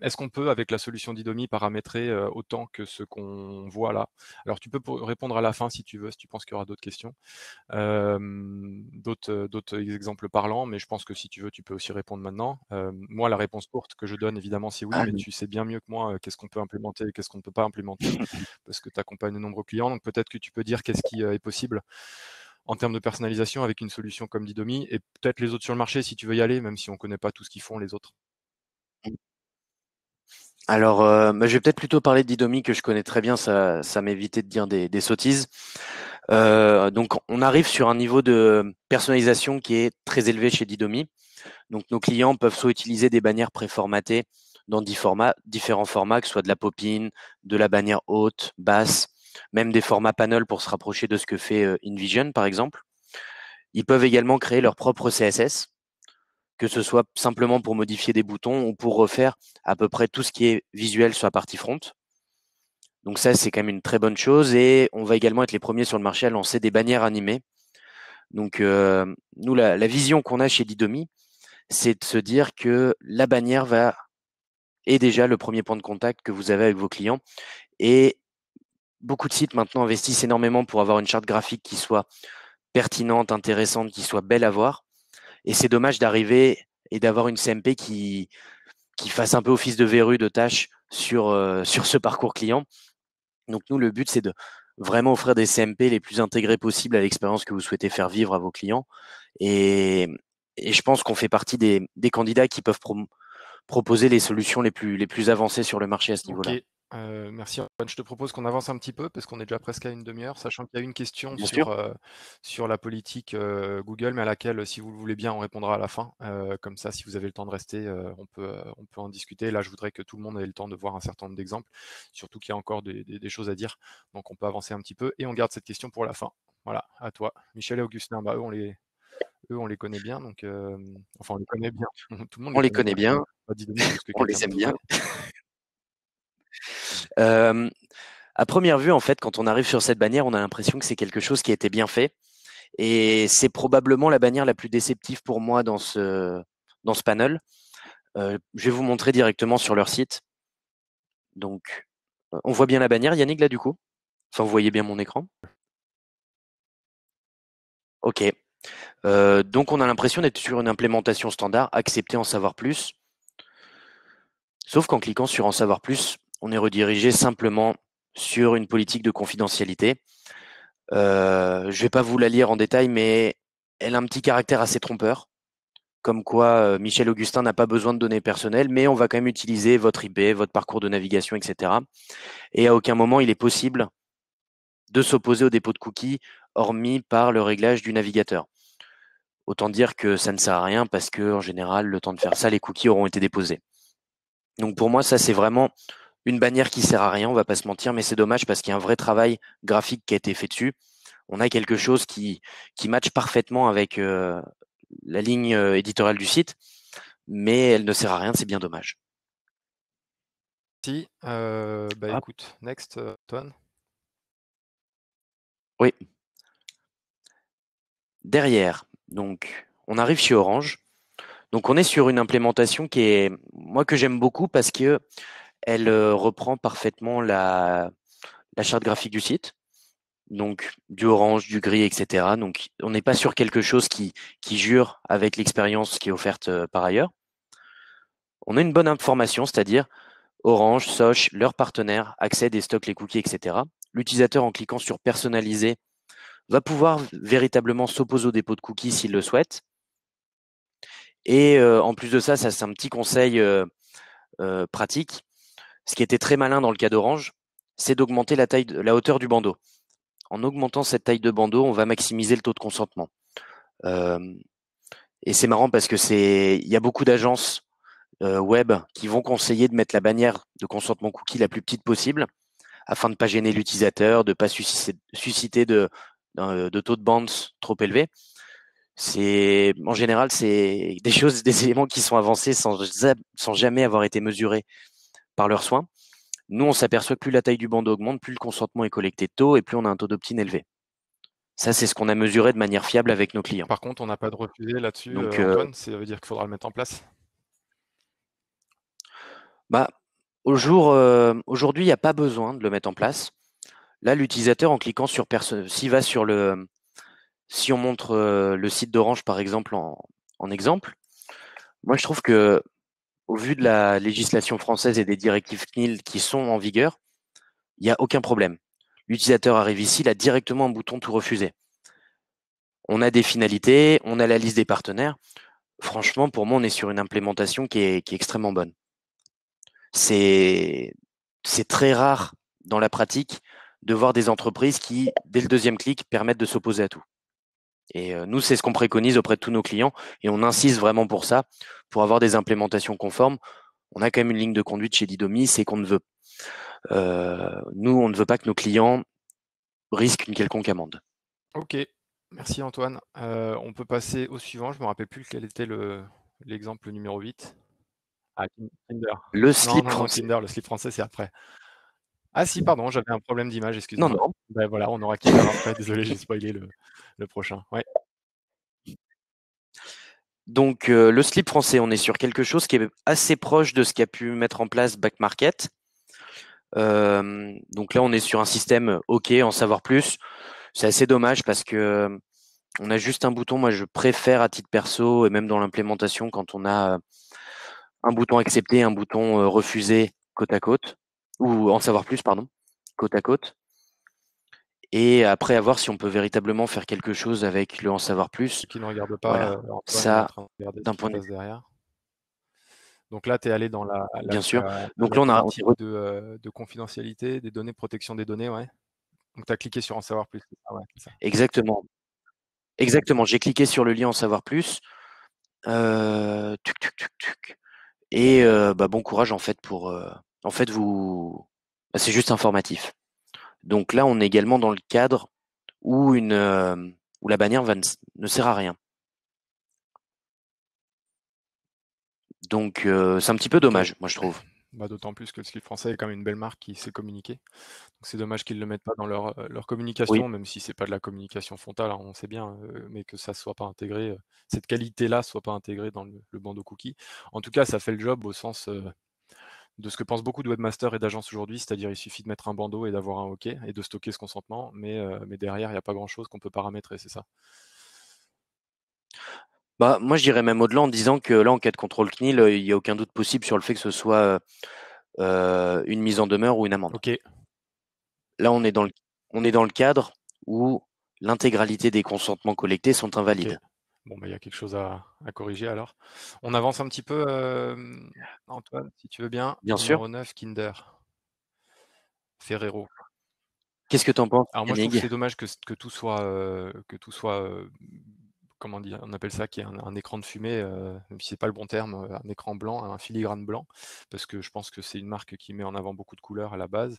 Est-ce qu'on peut, avec la solution d'Idomi, paramétrer autant que ce qu'on voit là? Alors, tu peux répondre à la fin si tu veux, si tu penses qu'il y aura d'autres questions. D'autres exemples parlants, mais je pense que si tu veux, tu peux aussi répondre maintenant. Moi, la réponse courte que je donne, évidemment, c'est oui, Ah, mais tu sais bien mieux que moi qu'est-ce qu'on peut implémenter et qu'est-ce qu'on ne peut pas implémenter, parce que tu accompagnes de nombreux clients. Donc peut-être que tu peux dire qu'est-ce qui est possible en termes de personnalisation avec une solution comme Didomi, et peut-être les autres sur le marché si tu veux y aller, même si on ne connaît pas tout ce qu'ils font les autres. alors, bah, je vais peut-être plutôt parler d'Idomi que je connais très bien, ça m'évitait de dire des sottises. Donc, on arrive sur un niveau de personnalisation qui est très élevé chez Didomi. Donc, nos clients peuvent soit utiliser des bannières préformatées dans différents formats, que ce soit de la pop-in, de la bannière haute, basse, même des formats panel pour se rapprocher de ce que fait InVision, par exemple. Ils peuvent également créer leur propre CSS, que ce soit simplement pour modifier des boutons ou pour refaire à peu près tout ce qui est visuel sur la partie front. Donc ça, c'est quand même une très bonne chose. Et on va également être les premiers sur le marché à lancer des bannières animées. Donc nous, la vision qu'on a chez Didomi, c'est de se dire que la bannière est déjà le premier point de contact que vous avez avec vos clients. Et beaucoup de sites maintenant investissent énormément pour avoir une charte graphique qui soit pertinente, intéressante, qui soit belle à voir. Et c'est dommage d'arriver et d'avoir une CMP qui fasse un peu office de verrue, de tâche sur ce parcours client. Donc nous, le but, c'est de vraiment offrir des CMP les plus intégrés possibles à l'expérience que vous souhaitez faire vivre à vos clients. Et, et je pense qu'on fait partie des candidats qui peuvent proposer les solutions les plus avancées sur le marché à ce OK, niveau-là. merci Antoine. Je te propose qu'on avance un petit peu parce qu'on est déjà presque à une demi-heure, sachant qu'il y a une question Bien sûr. sur la politique, Google, mais à laquelle, si vous le voulez bien, on répondra à la fin. Comme ça, si vous avez le temps de rester, on peut en discuter. Là, je voudrais que tout le monde ait le temps de voir un certain nombre d'exemples, surtout qu'il y a encore des choses à dire, donc on peut avancer un petit peu et on garde cette question pour la fin. Voilà, à toi. Michel et Augustin, bah, eux, on les connaît bien, donc enfin, on les connaît bien. Tout le monde On les les connaît connaît bien. bien, Pas Didoni plus que on quelqu'un les aime d'autre. bien. Ouais. Euh, à première vue, en fait, quand on arrive sur cette bannière, on a l'impression que c'est quelque chose qui a été bien fait. Et c'est probablement la bannière la plus déceptive pour moi dans ce panel. Je vais vous montrer directement sur leur site. Donc, on voit bien la bannière, Yannick, là, du coup. Enfin, vous voyez bien mon écran. OK. Donc, on a l'impression d'être sur une implémentation standard, accepter en savoir plus. Sauf qu'en cliquant sur en savoir plus, on est redirigé simplement sur une politique de confidentialité. Je ne vais pas vous la lire en détail, mais elle a un petit caractère assez trompeur. Comme quoi Michel Augustin n'a pas besoin de données personnelles, mais on va quand même utiliser votre IP, votre parcours de navigation, etc. Et à aucun moment il est possible de s'opposer au dépôt de cookies, hormis par le réglage du navigateur. Autant dire que ça ne sert à rien parce que en général, le temps de faire ça, les cookies auront été déposés. Donc pour moi, ça c'est vraiment une bannière qui sert à rien, on va pas se mentir, mais c'est dommage parce qu'il y a un vrai travail graphique qui a été fait dessus. On a quelque chose qui matche parfaitement avec la ligne éditoriale du site, mais elle ne sert à rien, c'est bien dommage. Si, bah, Hop, écoute, next, Antoine. oui, derrière, donc on arrive chez Orange. Donc on est sur une implémentation qui est, moi que j'aime beaucoup parce que elle reprend parfaitement la charte graphique du site. Donc du orange, du gris, etc. Donc on n'est pas sur quelque chose qui jure avec l'expérience qui est offerte par ailleurs. On a une bonne information, c'est-à-dire Orange, Soch, leurs partenaires accèdent et stockent les cookies, etc. L'utilisateur, en cliquant sur personnaliser, va pouvoir véritablement s'opposer au dépôt de cookies s'il le souhaite. Et en plus de ça, ça c'est un petit conseil pratique. Ce qui était très malin dans le cas d'Orange, c'est d'augmenter la hauteur du bandeau. En augmentant cette taille de bandeau, on va maximiser le taux de consentement. Euh, et c'est marrant parce que il y a beaucoup d'agences web qui vont conseiller de mettre la bannière de consentement cookie la plus petite possible afin de ne pas gêner l'utilisateur, de ne pas susciter de taux de bounce trop élevé. En général, c'est des choses, des éléments qui sont avancés sans jamais avoir été mesurés par leurs soins. Nous, on s'aperçoit que plus la taille du bandeau augmente, plus le consentement est collecté tôt et plus on a un taux d'opt-in élevé. Ça, c'est ce qu'on a mesuré de manière fiable avec nos clients. Par contre, on n'a pas de refusé là-dessus, Donc, Antoine, ça veut dire qu'il faudra le mettre en place? bah, aujourd'hui, il n'y a pas besoin de le mettre en place. Là, l'utilisateur, en cliquant sur s'il va sur si on montre le site d'Orange, par exemple, en exemple, moi, je trouve que au vu de la législation française et des directives CNIL qui sont en vigueur, il n'y a aucun problème. L'utilisateur arrive ici, il a directement un bouton tout refuser. On a des finalités, on a la liste des partenaires. Franchement, pour moi, on est sur une implémentation qui est extrêmement bonne. C'est très rare dans la pratique de voir des entreprises qui, dès le deuxième clic, permettent de s'opposer à tout. Et nous, c'est ce qu'on préconise auprès de tous nos clients et on insiste vraiment pour ça, pour avoir des implémentations conformes. On a quand même une ligne de conduite chez Didomi, c'est qu'on ne veut, nous, on ne veut pas que nos clients risquent une quelconque amende. OK. Merci Antoine. On peut passer au suivant. Je me rappelle plus quel était l'exemple numéro 8. Ah, Kinder. Le Non, slip non, non, français. Kinder, le slip français, c'est après. Ah si, pardon, j'avais un problème d'image, Non, excuse-moi. non. Ben voilà, on aura Kinder après. Désolé, j'ai spoilé le prochain. Ouais. Donc, le slip français, on est sur quelque chose qui est assez proche de ce qu'a pu mettre en place Back Market. Donc là, on est sur un système OK, en savoir plus. C'est assez dommage parce que on a juste un bouton. Moi, je préfère à titre perso et même dans l'implémentation quand on a un bouton accepter, un bouton refuser côte à côte ou en savoir plus, pardon, côte à côte. Et après, à voir si on peut véritablement faire quelque chose avec le en savoir plus. Ceux qui ne regardent pas, Voilà, Antoine est en ça, train de regarder ce d'un qui se point de passe derrière. Donc là, tu es allé dans bien sûr. Donc la là, politique de confidentialité des données, protection des données, ouais. Donc tu as cliqué sur en savoir plus, c'est ça, ouais, c'est ça. exactement, exactement. J'ai cliqué sur le lien en savoir plus. Tuc, tuc, tuc, tuc. Et bah, bon courage en fait pour. En fait, bah, c'est juste informatif. Donc là, on est également dans le cadre où où la bannière ne sert à rien. Donc c'est un petit peu OK. dommage, moi je trouve. Bah, d'autant plus que le slip français est quand même une belle marque qui sait communiquer. Donc c'est dommage qu'ils le mettent pas dans leur Oui. communication, même si c'est pas de la communication frontale, hein, on sait bien, mais que ça soit pas intégré, cette qualité-là soit pas intégrée dans le bandeau cookie. En tout cas, ça fait le job au sens, de ce que pensent beaucoup de webmasters et d'agences aujourd'hui, c'est-à-dire il suffit de mettre un bandeau et d'avoir un OK et de stocker ce consentement, mais derrière, il y a pas grand-chose qu'on peut paramétrer, c'est ça? Bah, moi je dirais même au-delà en disant que là, en cas de contrôle CNIL, il n'y a aucun doute possible sur le fait que ce soit une mise en demeure ou une amende. OK, Là, on est dans le cadre où l'intégralité des consentements collectés sont OK. invalides. Bon, bah, il y a quelque chose à corriger alors. On avance un petit peu, Antoine, si tu veux bien. Bien sûr. Numéro 9, Kinder, Ferrero. Qu'est-ce que tu en penses, Alors moi, je trouve que Yannick? c'est dommage que tout soit, comment dire? On appelle ça, qu'il y ait un écran de fumée, même si c'est pas le bon terme, un écran blanc, un filigrane blanc, parce que je pense que c'est une marque qui met en avant beaucoup de couleurs à la base.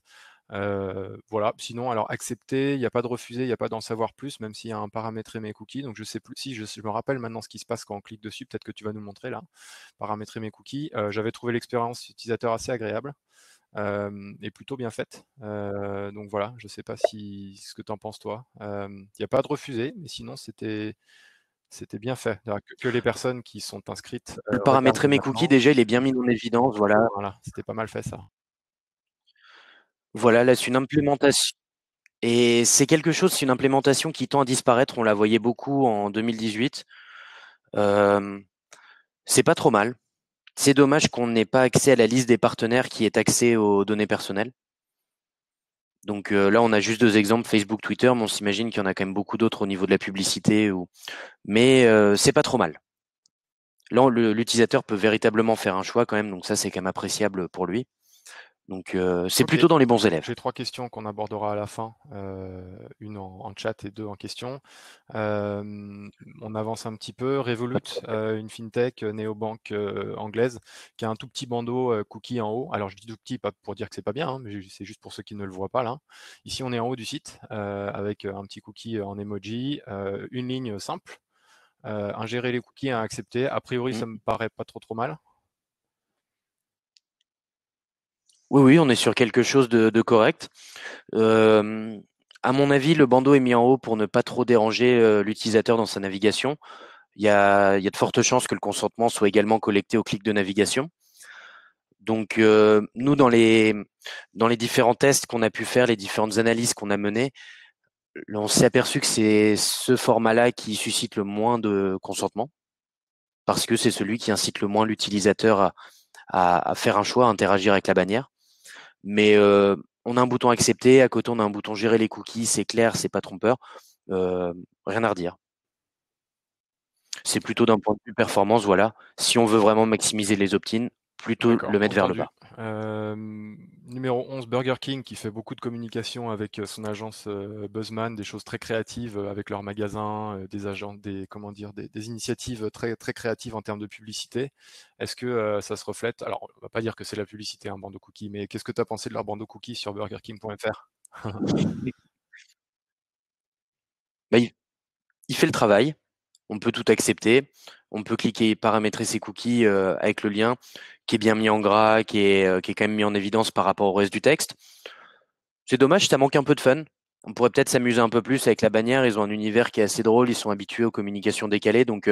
Voilà, sinon alors accepter, il y a pas de refuser, il y a pas d'en savoir plus, même s'il y a un paramétrer mes cookies, donc je sais plus si je me rappelle maintenant ce qui se passe quand on clique dessus, peut-être que tu vas nous montrer là. Paramétrer mes cookies, j'avais trouvé l'expérience utilisateur assez agréable. Et plutôt bien faite. Donc voilà, je sais pas si ce que tu en penses toi. Il y a pas de refusé, mais sinon c'était bien fait. C'est-à-dire que les personnes qui sont inscrites, Le regardent paramétrer mes cookies, maintenant. déjà, il est bien mis en évidence. Voilà. Voilà, c'était pas mal fait ça. Voilà, là, c'est une implémentation. Et c'est quelque chose, c'est une implémentation qui tend à disparaître. On la voyait beaucoup en 2018. Euh, c'est pas trop mal. C'est dommage qu'on n'ait pas accès à la liste des partenaires qui est accès aux données personnelles. Donc là, on a juste deux exemples, Facebook, Twitter, mais on s'imagine qu'il y en a quand même beaucoup d'autres au niveau de la publicité. Mais c'est pas trop mal. Là, l'utilisateur peut véritablement faire un choix quand même, donc ça, c'est quand même appréciable pour lui. Donc c'est OK. plutôt dans les bons élèves. J'ai 3 questions qu'on abordera à la fin, une en chat et 2 en question. On avance un petit peu. Revolut, une fintech, néobanque, anglaise, qui a un tout petit bandeau, cookie en haut. Alors je dis tout petit, pas pour dire que c'est pas bien, hein, mais c'est juste pour ceux qui ne le voient pas là. Ici, on est en haut du site, avec, un petit cookie, en emoji, une ligne simple, ingérer les cookies, à accepter. A priori, Mm. ça me paraît pas trop mal. Oui, oui, on est sur quelque chose de correct. Euh, à mon avis, le bandeau est mis en haut pour ne pas trop déranger l'utilisateur dans sa navigation. Il y a de fortes chances que le consentement soit également collecté au clic de navigation. Donc, nous, dans les différents tests qu'on a pu faire, les différentes analyses qu'on a menées, on s'est aperçu que c'est ce format-là qui suscite le moins de consentement, parce que c'est celui qui incite le moins l'utilisateur à faire un choix, à interagir avec la bannière. Mais on a un bouton accepter, à côté on a un bouton gérer les cookies, c'est clair, c'est pas trompeur. Euh, rien à redire. C'est plutôt d'un point de vue performance, voilà. Si on veut vraiment maximiser les opt-in, plutôt le D'accord, mettre vers le entendu. bas. Numéro 11, Burger King, qui fait beaucoup de communication avec son agence Buzzman, des choses très créatives avec leurs magasins, des agents, comment dire, des initiatives très, très créatives en termes de publicité. Est-ce que ça se reflète? Alors, on va pas dire que c'est la publicité, un bandeau cookie, mais qu'est-ce que tu as pensé de leur bandeau cookie sur burgerking.fr? Bah, il fait le travail. On peut tout accepter. On peut cliquer paramétrer ses cookies avec le lien qui est bien mis en gras, qui est quand même mis en évidence par rapport au reste du texte. C'est dommage, ça manque un peu de fun. On pourrait peut-être s'amuser un peu plus avec la bannière. Ils ont un univers qui est assez drôle. Ils sont habitués aux communications décalées. Donc,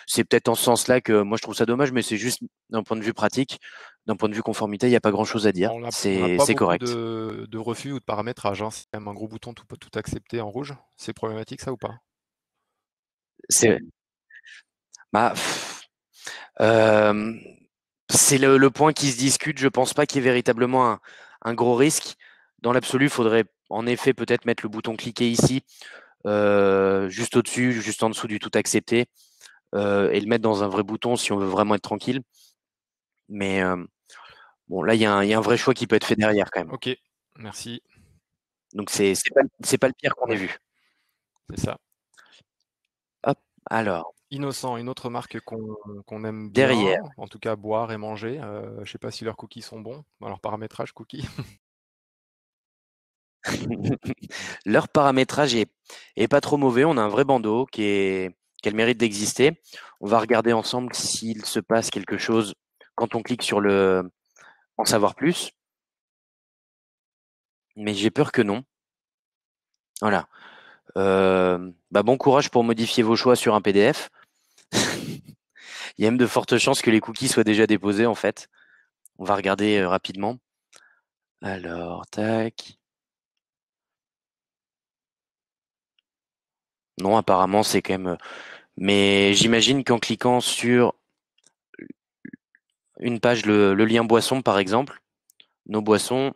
c'est peut-être en ce sens-là que moi, je trouve ça dommage, mais c'est juste d'un point de vue pratique. D'un point de vue conformité, il n'y a pas grand-chose à dire. On n'a pas C'est beaucoup correct. de refus ou de paramétrage, hein. C'est quand même un gros bouton tout accepter en rouge. C'est problématique ça ou pas? C'est bah, euh, c'est le point qui se discute. Je pense pas qu'il y ait véritablement un gros risque. Dans l'absolu, il faudrait en effet peut-être mettre le bouton cliquer ici, juste au-dessus, juste en dessous du tout accepter, et le mettre dans un vrai bouton si on veut vraiment être tranquille. Mais bon, là, il y a un vrai choix qui peut être fait derrière quand même. Ok, merci. Donc c'est pas le pire qu'on ait Ouais, vu. c'est ça. Hop, alors Innocent, une autre marque qu'on aime bien, derrière. en tout cas boire et manger. Je sais pas si leurs cookies sont bons. Alors paramétrage cookies. Leur paramétrage est pas trop mauvais. On a un vrai bandeau qui a le mérite d'exister. On va regarder ensemble s'il se passe quelque chose quand on clique sur le en savoir plus. Mais j'ai peur que non. Voilà. Bah bon courage pour modifier vos choix sur un PDF. Il y a même de fortes chances que les cookies soient déjà déposés en fait. On va regarder rapidement. Alors, tac. Non, apparemment c'est quand même. Mais j'imagine qu'en cliquant sur une page, le lien boisson par exemple, nos boissons,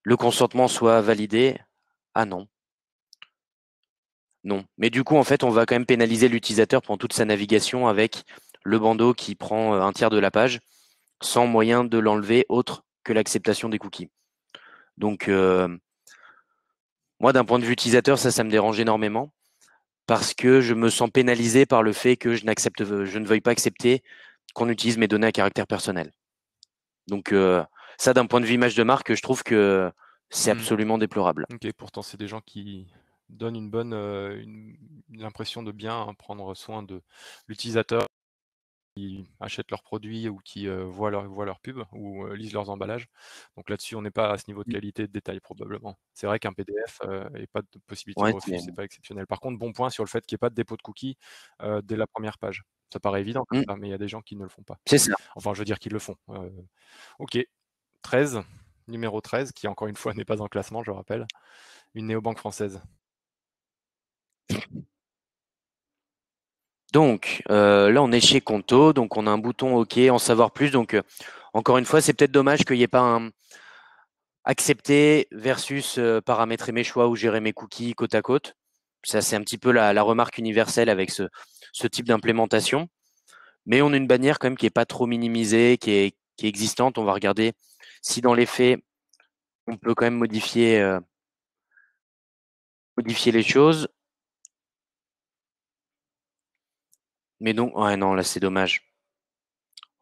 le consentement soit validé. Ah non, non. Mais du coup, en fait, on va quand même pénaliser l'utilisateur pendant toute sa navigation avec le bandeau qui prend un tiers de la page, sans moyen de l'enlever autre que l'acceptation des cookies. Donc, moi, d'un point de vue utilisateur, ça me dérange énormément parce que je me sens pénalisé par le fait que je ne veuille pas accepter qu'on utilise mes données à caractère personnel. Donc, ça, d'un point de vue image de marque, je trouve que c'est Hmm. absolument déplorable. Ok, pourtant c'est des gens qui donnent une bonne, l'impression de bien hein, prendre soin de l'utilisateur qui achètent leurs produits ou qui voient leur pub ou lisent leurs emballages. Donc là-dessus, on n'est pas à ce niveau de qualité et de détail probablement. C'est vrai qu'un PDF et pas de possibilité de Ouais, refus, c'est pas exceptionnel. Par contre, bon point sur le fait qu'il n'y ait pas de dépôt de cookies dès la première page. Ça paraît évident comme ça, mais il y a des gens qui ne le font pas. c'est ça. Enfin, je veux dire qu'ils le font. Ok, 13, numéro 13, qui encore une fois n'est pas en classement, je rappelle, une néobanque française. Donc là, on est chez Conto, donc on a un bouton OK, en savoir plus. Donc encore une fois, c'est peut-être dommage qu'il n'y ait pas un accepter versus paramétrer mes choix ou gérer mes cookies côte à côte. Ça, c'est un petit peu la remarque universelle avec ce type d'implémentation. Mais on a une bannière quand même qui est pas trop minimisée, qui est existante. On va regarder si dans les faits, on peut quand même modifier les choses. Mais donc, ouais, non, là, c'est dommage.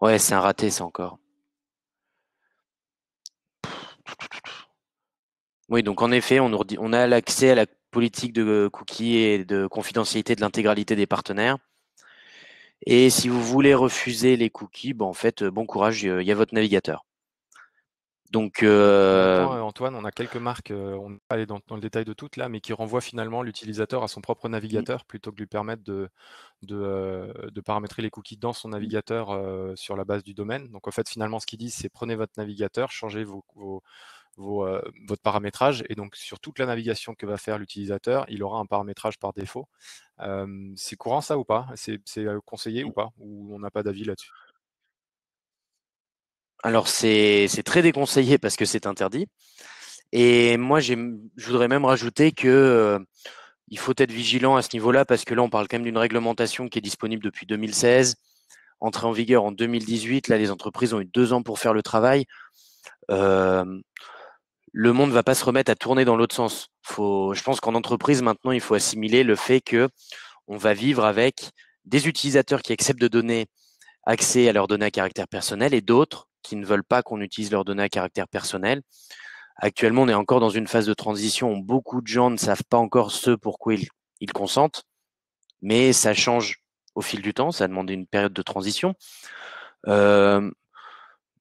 Ouais, c'est un raté, ça encore. Oui, donc en effet, on a l'accès à la politique de cookies et de confidentialité de l'intégralité des partenaires. Et si vous voulez refuser les cookies, bon, en fait, bon courage, il y a votre navigateur. Donc, Bon point, Antoine. On a quelques marques, on n'est pas allé dans le détail de toutes là, mais qui renvoient finalement l'utilisateur à son propre navigateur plutôt que de lui permettre de paramétrer les cookies dans son navigateur sur la base du domaine. Donc en fait, finalement, ce qu'ils disent, c'est prenez votre navigateur, changez votre paramétrage, et donc sur toute la navigation que va faire l'utilisateur, il aura un paramétrage par défaut. C'est courant ça ou pas? C'est conseillé ou pas? Ou on n'a pas d'avis là-dessus? alors c'est très déconseillé parce que c'est interdit. Et moi, je voudrais même rajouter que il faut être vigilant à ce niveau-là parce que là, on parle quand même d'une réglementation qui est disponible depuis 2016, entrée en vigueur en 2018. Là, les entreprises ont eu 2 ans pour faire le travail. Euh, le monde va pas se remettre à tourner dans l'autre sens. Je pense qu'en entreprise maintenant, il faut assimiler le fait que on va vivre avec des utilisateurs qui acceptent de donner accès à leurs données à caractère personnel et d'autres qui ne veulent pas qu'on utilise leurs données à caractère personnel. Actuellement, on est encore dans une phase de transition où beaucoup de gens ne savent pas encore ce pourquoi ils consentent. mais ça change au fil du temps, ça a demandé une période de transition.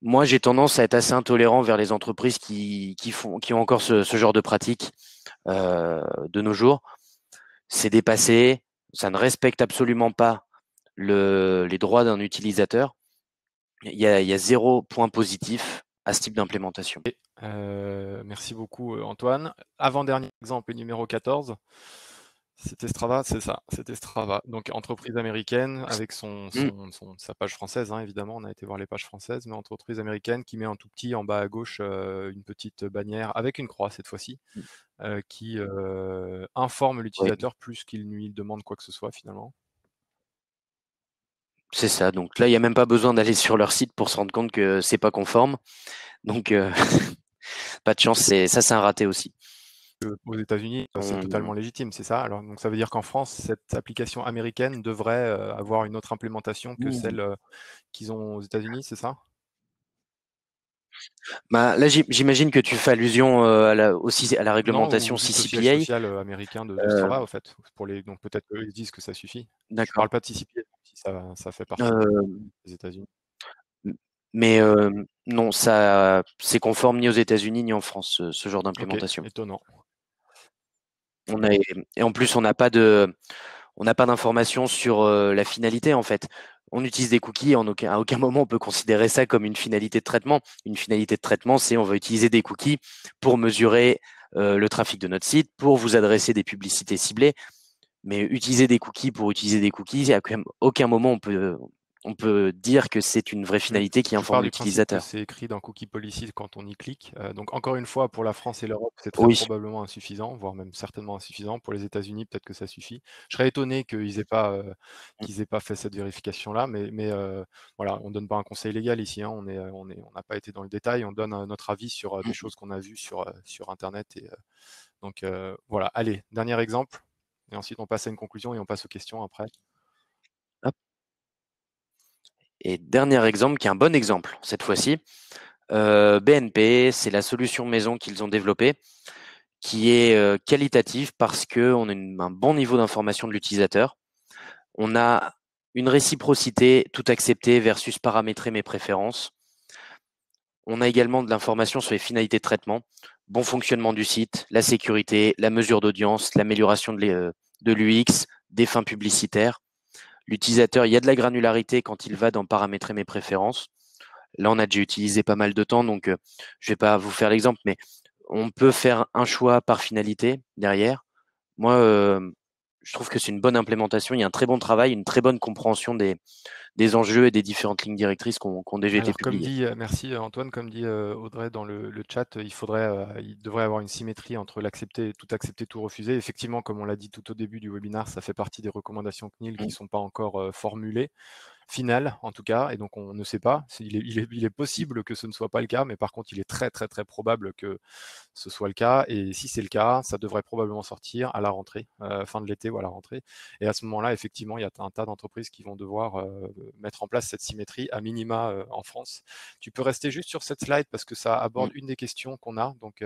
Moi, j'ai tendance à être assez intolérant vers les entreprises qui ont encore ce genre de pratique de nos jours. C'est dépassé, ça ne respecte absolument pas les droits d'un utilisateur. Il y a 0 point positif à ce type d'implémentation. Merci beaucoup Antoine. Avant-dernier exemple, numéro 14. C'était Strava, c'est ça, c'était Strava. Donc entreprise américaine avec Mmh, sa page française, hein, évidemment, on a été voir les pages françaises, mais entreprise américaine qui met en tout petit en bas à gauche une petite bannière avec une croix cette fois-ci, mmh, qui informe oui, l'utilisateur plus qu'il ne lui demande quoi que ce soit finalement. c'est ça. Donc là, il y a même pas besoin d'aller sur leur site pour se rendre compte que c'est pas conforme. Donc pas de chance, c'est un raté aussi. Aux États-Unis, c'est totalement On légitime, c'est ça? Alors donc ça veut dire qu'en France, cette application américaine devrait avoir une autre implémentation que mmh. celle qu'ils ont aux États-Unis, c'est ça? Bah, là, j'imagine que tu fais allusion, aussi à la Non, réglementation ou juste au siège social, CCPA? américain de Heu, Strava, au fait, pour les donc peut-être qu'eux, ils disent que ça suffit. Je d'accord. parle pas de CCPA, si ça fait partie Hem, des États-Unis. m mais non, ça c'est conforme ni aux États-Unis ni en France, ce genre OK, d'implémentation. étonnant. On a et en plus, on n'a pas d'informations sur la finalité en fait. On utilise des cookies, à aucun moment on peut considérer ça comme une finalité de traitement. Une finalité de traitement, c'est on va utiliser des cookies pour mesurer le trafic de notre site, pour vous adresser des publicités ciblées. Mais utiliser des cookies pour utiliser des cookies, à aucun moment on peut dire que c'est une vraie Mmh. finalité qui Je informe pars du principe que l'utilisateur. c'est écrit dans Cookie Policy quand on y clique. Donc encore une fois, pour la France et l'Europe, c'est très Oui. probablement insuffisant, voire même certainement insuffisant. Pour les États-Unis, peut-être que ça suffit. Je serais étonné qu'ils aient pas fait cette vérification-là, mais voilà, on donne pas un conseil légal ici, hein. On n'a pas été dans le détail, on donne notre avis sur des choses qu'on a vues sur internet donc voilà. Allez, dernier exemple et ensuite on passe à une conclusion et on passe aux questions après. Hop. Et dernier exemple, qui est un bon exemple cette fois-ci, BNP, c'est la solution maison qu'ils ont développée, qui est qualitative parce qu'on a un bon niveau d'information de l'utilisateur. On a une réciprocité, tout accepté versus paramétrer mes préférences. On a également de l'information sur les finalités de traitement, bon fonctionnement du site, la sécurité, la mesure d'audience, l'amélioration de l'UX, des fins publicitaires. L'utilisateur, il y a de la granularité quand il va dans paramétrer mes préférences. Là, on a déjà utilisé pas mal de temps, donc je vais pas vous faire l'exemple, mais on peut faire un choix par finalité derrière. Moi, je trouve que c'est une bonne implémentation. Il y a un très bon travail, une très bonne compréhension des enjeux et des différentes lignes directrices qui ont déjà été Alors comme publiées. dit, merci Antoine, comme dit Audrey dans le chat, il devrait avoir une symétrie entre tout accepter, tout refuser. Effectivement, comme on l'a dit tout au début du webinaire, ça fait partie des recommandations CNIL qui ne Mmh, sont pas encore formulées. Finale, en tout cas, et donc on ne sait pas. Il est mmh, possible que ce ne soit pas le cas, mais par contre, il est très très très probable que ce soit le cas. Et si c'est le cas, ça devrait probablement sortir à la rentrée, fin de l'été ou à la rentrée. Et à ce moment-là, effectivement, il y a un tas d'entreprises qui vont devoir mettre en place cette symétrie à minima en France. Tu peux rester juste sur cette slide parce que ça mmh. aborde une des questions qu'on a. Donc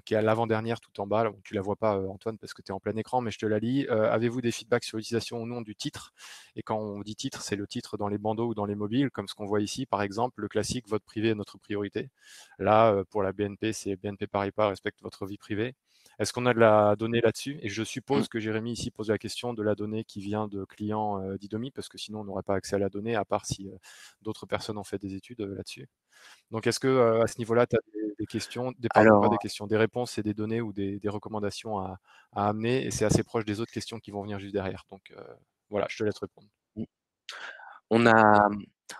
qui est à l'avant-dernière tout en bas. Là, tu la vois pas, Antoine, parce que tu es en plein écran, mais je te la lis. Avez-vous des feedbacks sur l'utilisation ou non du titre? Et quand on dit titre, c'est le titre dans les bandeaux ou dans les mobiles, comme ce qu'on voit ici, par exemple, le classique votre privé est notre priorité. Là, pour la BNP, c'est BNP Paribas respecte votre vie privée. Est-ce qu'on a de la donnée là-dessus? Et je Mmh. suppose que Jérémy ici pose la question de la donnée qui vient de clients d'Idomi, parce que sinon on n'aurait pas accès à la donnée, à part si d'autres personnes ont fait des études là-dessus. Donc est-ce que, à ce niveau-là, tu as des questions, pardon, pas des Alors, questions, des réponses et des données ou des recommandations à amener? Et c'est assez proche des autres questions qui vont venir juste derrière. Donc, voilà, je te laisse répondre. mmh, on a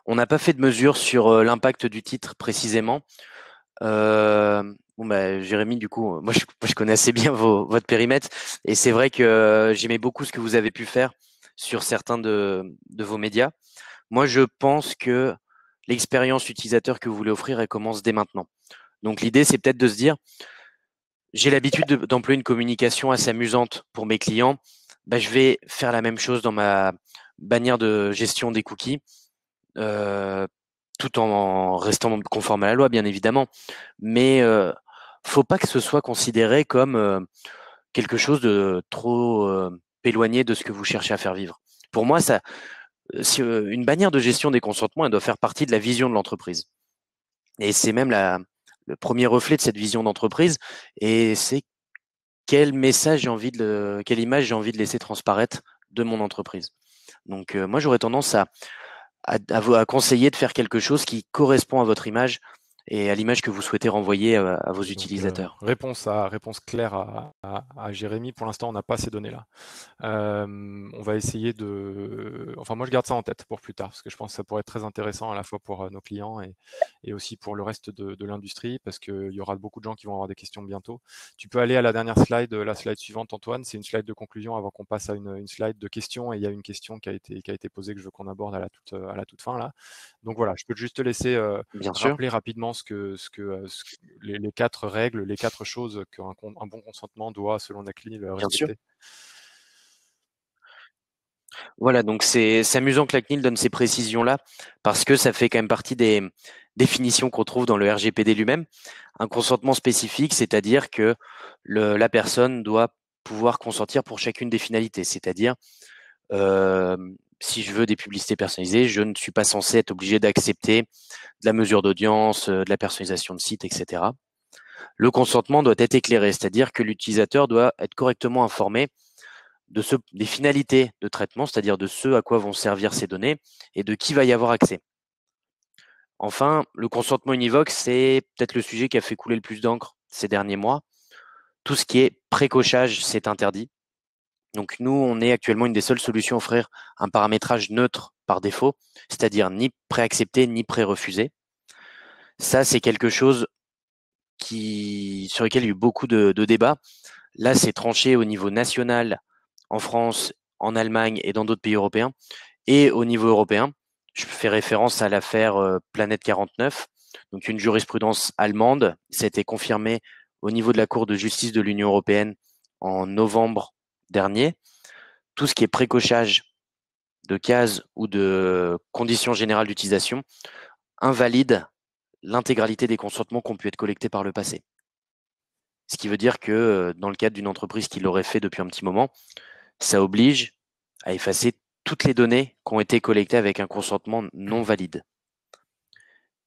on n'a pas fait de mesure sur l'impact du titre précisément. Bon bah, Jérémy, du coup, moi je connais assez bien votre périmètre et c'est vrai que j'aimais beaucoup ce que vous avez pu faire sur certains de vos médias. Moi, je pense que l'expérience utilisateur que vous voulez offrir, elle commence dès maintenant. Donc l'idée, c'est peut-être de se dire, j'ai l'habitude d'employer une communication assez amusante pour mes clients. Bah, je vais faire la même chose dans ma bannière de gestion des cookies, euh, tout en restant conforme à la loi, bien évidemment. Mais faut pas que ce soit considéré comme quelque chose de trop éloigné de ce que vous cherchez à faire vivre. Pour moi, une bannière de gestion des consentements, elle doit faire partie de la vision de l'entreprise. Et c'est même le premier reflet de cette vision d'entreprise. Et c'est quel message quelle image j'ai envie de laisser transparaître de mon entreprise. Donc, moi, j'aurais tendance à conseiller de faire quelque chose qui correspond à votre image et à l'image que vous souhaitez renvoyer à vos Donc, utilisateurs. réponse claire à Jérémy. Pour l'instant, on n'a pas ces données-là. On va essayer enfin, moi, je garde ça en tête pour plus tard, parce que je pense que ça pourrait être très intéressant à la fois pour nos clients et aussi pour le reste de l'industrie, parce qu'il y aura beaucoup de gens qui vont avoir des questions bientôt. Tu peux aller à la dernière slide, la slide suivante, Antoine. C'est une slide de conclusion avant qu'on passe à une slide de questions. Et il y a une question qui a été posée que je veux qu'on aborde à la toute fin là. Donc voilà, je peux juste te laisser Bien sûr. rappeler rapidement les 4 règles, les 4 choses qu'un bon consentement doit, selon la CNIL, Bien sûr. respecter. Voilà, donc c'est amusant que la CNIL donne ces précisions-là parce que ça fait quand même partie des définitions qu'on trouve dans le RGPD lui-même. Un consentement spécifique, c'est-à-dire que la personne doit pouvoir consentir pour chacune des finalités, c'est-à-dire si je veux des publicités personnalisées, je ne suis pas censé être obligé d'accepter de la mesure d'audience, de la personnalisation de site, etc. Le consentement doit être éclairé, c'est-à-dire que l'utilisateur doit être correctement informé des finalités de traitement, c'est-à-dire de ce à quoi vont servir ces données et de qui va y avoir accès. Enfin, le consentement univoque, c'est peut-être le sujet qui a fait couler le plus d'encre ces derniers mois. Tout ce qui est précochage, c'est interdit. Donc nous, on est actuellement une des seules solutions à offrir un paramétrage neutre par défaut, c'est-à-dire ni pré-accepté ni pré-refusé. Ça, c'est quelque chose sur lequel il y a eu beaucoup de débats. Là, c'est tranché au niveau national en France, en Allemagne et dans d'autres pays européens. Et au niveau européen, je fais référence à l'affaire Planète 49, donc une jurisprudence allemande. Ça a été confirmé au niveau de la Cour de justice de l'Union européenne en novembre dernier. Tout ce qui est précochage de cases ou de conditions générales d'utilisation invalide l'intégralité des consentements qui ont pu être collectés par le passé. Ce qui veut dire que dans le cadre d'une entreprise qui l'aurait fait depuis un petit moment, ça oblige à effacer toutes les données qui ont été collectées avec un consentement non valide.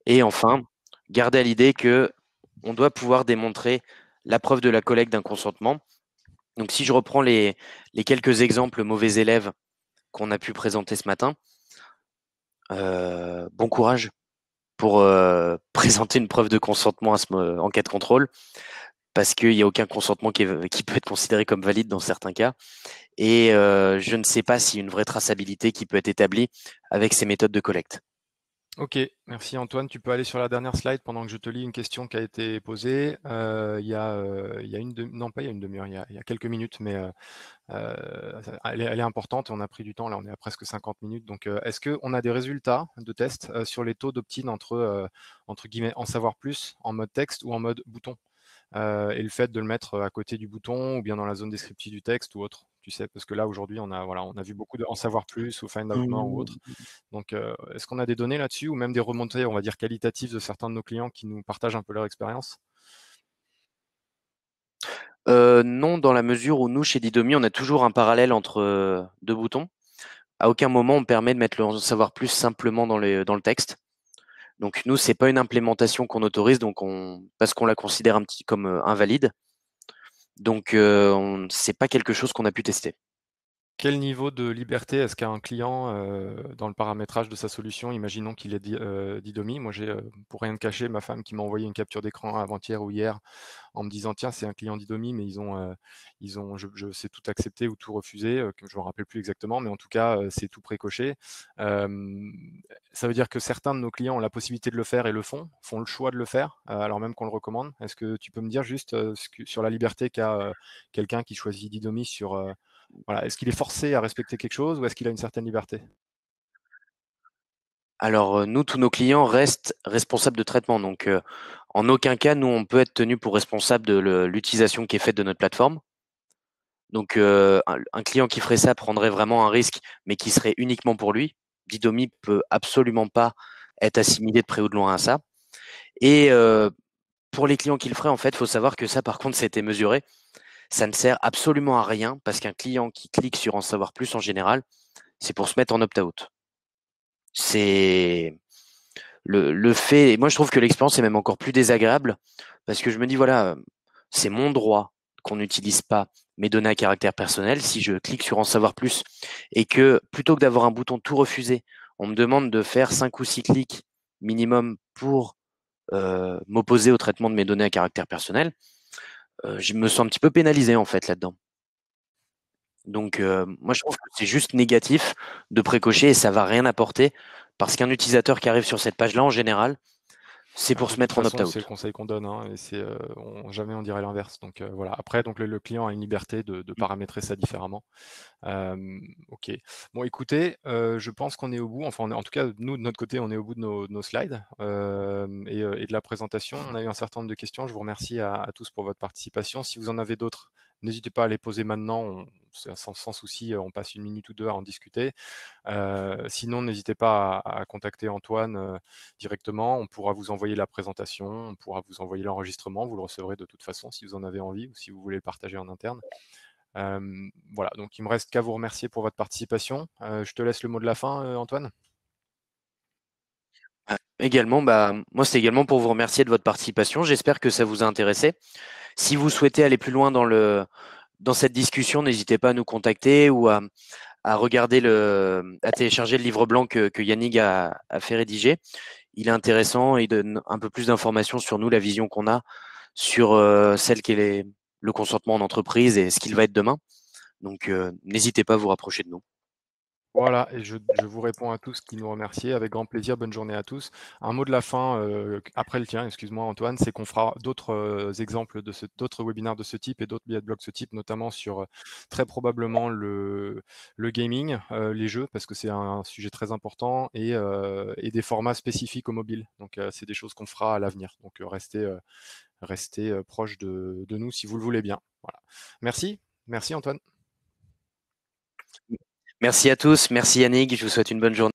Et enfin, garder à l'idée que on doit pouvoir démontrer la preuve de la collecte d'un consentement. Donc, si je reprends les quelques exemples mauvais élèves qu'on a pu présenter ce matin, bon courage pour présenter une preuve de consentement en cas de contrôle, parce qu'il n'y a aucun consentement qui peut être considéré comme valide dans certains cas. Et je ne sais pas s'il y a une vraie traçabilité qui peut être établie avec ces méthodes de collecte. Ok, merci Antoine. Tu peux aller sur la dernière slide pendant que je te lis une question qui a été posée. Il y a non pas il y a une demi-heure, il y a quelques minutes, mais elle est importante. On a pris du temps, là on est à presque 50 minutes. Donc est-ce qu'on a des résultats de tests sur les taux d'opt-in entre guillemets en savoir plus en mode texte ou en mode bouton et le fait de le mettre à côté du bouton ou bien dans la zone descriptive du texte ou autre, tu sais, parce que là aujourd'hui on a vu beaucoup de en savoir plus ou find out more ou autre. Donc est-ce qu'on a des données là-dessus ou même des remontées, on va dire qualitatives de certains de nos clients qui nous partagent un peu leur expérience? Non, dans la mesure où nous, chez Didomi, on a toujours un parallèle entre deux boutons. À aucun moment on permet de mettre le en savoir plus simplement dans le texte. Donc nous, c'est pas une implémentation qu'on autorise, parce qu'on la considère un petit comme invalide. Donc c'est pas quelque chose qu'on a pu tester. Quel niveau de liberté est-ce qu'a un client dans le paramétrage de sa solution? Imaginons qu'il est Didomi. Moi, j'ai, pour rien te cacher, ma femme qui m'a envoyé une capture d'écran avant-hier ou hier en me disant: «Tiens, c'est un client d'Idomi, mais je sais tout accepter ou tout refuser», que je me rappelle plus exactement, mais en tout cas, c'est tout précoché. Ça veut dire que certains de nos clients ont la possibilité de le faire et le font le choix de le faire, alors même qu'on le recommande. Est-ce que tu peux me dire juste, sur la liberté qu'a, quelqu'un qui choisit Didomi voilà, est-ce qu'il est forcé à respecter quelque chose ou est-ce qu'il a une certaine liberté? Alors nous, tous nos clients restent responsables de traitement. Donc en aucun cas, nous, on peut être tenu pour responsable de l'utilisation qui est faite de notre plateforme. Donc un client qui ferait ça prendrait vraiment un risque, mais qui serait uniquement pour lui. Didomi peut absolument pas être assimilé de près ou de loin à ça. Et pour les clients qui le feraient, en fait, il faut savoir que ça, par contre, c'était mesuré. ça ne sert absolument à rien parce qu'un client qui clique sur en savoir plus en général, c'est pour se mettre en opt-out. C'est le fait, et moi je trouve que l'expérience est même encore plus désagréable parce que je me dis voilà, c'est mon droit qu'on n'utilise pas mes données à caractère personnel. Si je clique sur en savoir plus et que plutôt que d'avoir un bouton tout refuser, on me demande de faire 5 ou 6 clics minimum pour m'opposer au traitement de mes données à caractère personnel, je me sens un petit peu pénalisé en fait là-dedans. Donc moi je trouve que c'est juste négatif de précocher et ça va rien apporter parce qu'un utilisateur qui arrive sur cette page-là en général, c'est Bah, pour de se toute mettre en façon, c'est le opt-out. conseil qu'on donne, hein, et c'est jamais on dirait l'inverse. Donc voilà. Après, donc le client a une liberté de paramétrer ça différemment. Ok. Bon, écoutez, je pense qu'on est au bout. Enfin, en tout cas, nous de notre côté, on est au bout de nos slides et de la présentation. On a eu un certain nombre de questions. Je vous remercie à tous pour votre participation. Si vous en avez d'autres, n'hésitez pas à les poser maintenant. Sans souci, on passe une minute ou deux à en discuter. Sinon, n'hésitez pas à contacter Antoine directement. On pourra vous envoyer la présentation, on pourra vous envoyer l'enregistrement. Vous le recevrez de toute façon si vous en avez envie ou si vous voulez le partager en interne. Voilà, donc il me reste qu'à vous remercier pour votre participation. Je te laisse le mot de la fin, Antoine. Également, bah, moi c'est également pour vous remercier de votre participation. J'espère que ça vous a intéressé. Si vous souhaitez aller plus loin dans cette discussion, n'hésitez pas à nous contacter ou à regarder à télécharger le livre blanc que Yannick a fait rédiger. Il est intéressant et il donne un peu plus d'informations sur nous, la vision qu'on a sur celle qu'est le consentement en entreprise et ce qu'il va être demain. Donc, n'hésitez pas à vous rapprocher de nous. Voilà, et je vous réponds à tous qui nous remerciez. Avec grand plaisir, bonne journée à tous. Un mot de la fin, après le tien, excuse-moi Antoine, c'est qu'on fera d'autres exemples d'autres webinaires de ce type et d'autres billets de blog de ce type, notamment sur très probablement le gaming, les jeux, parce que c'est un sujet très important, et des formats spécifiques au mobile. Donc c'est des choses qu'on fera à l'avenir. Donc restez proche de nous si vous le voulez bien. Voilà. Merci Antoine. Merci à tous. Merci Yannick. Je vous souhaite une bonne journée.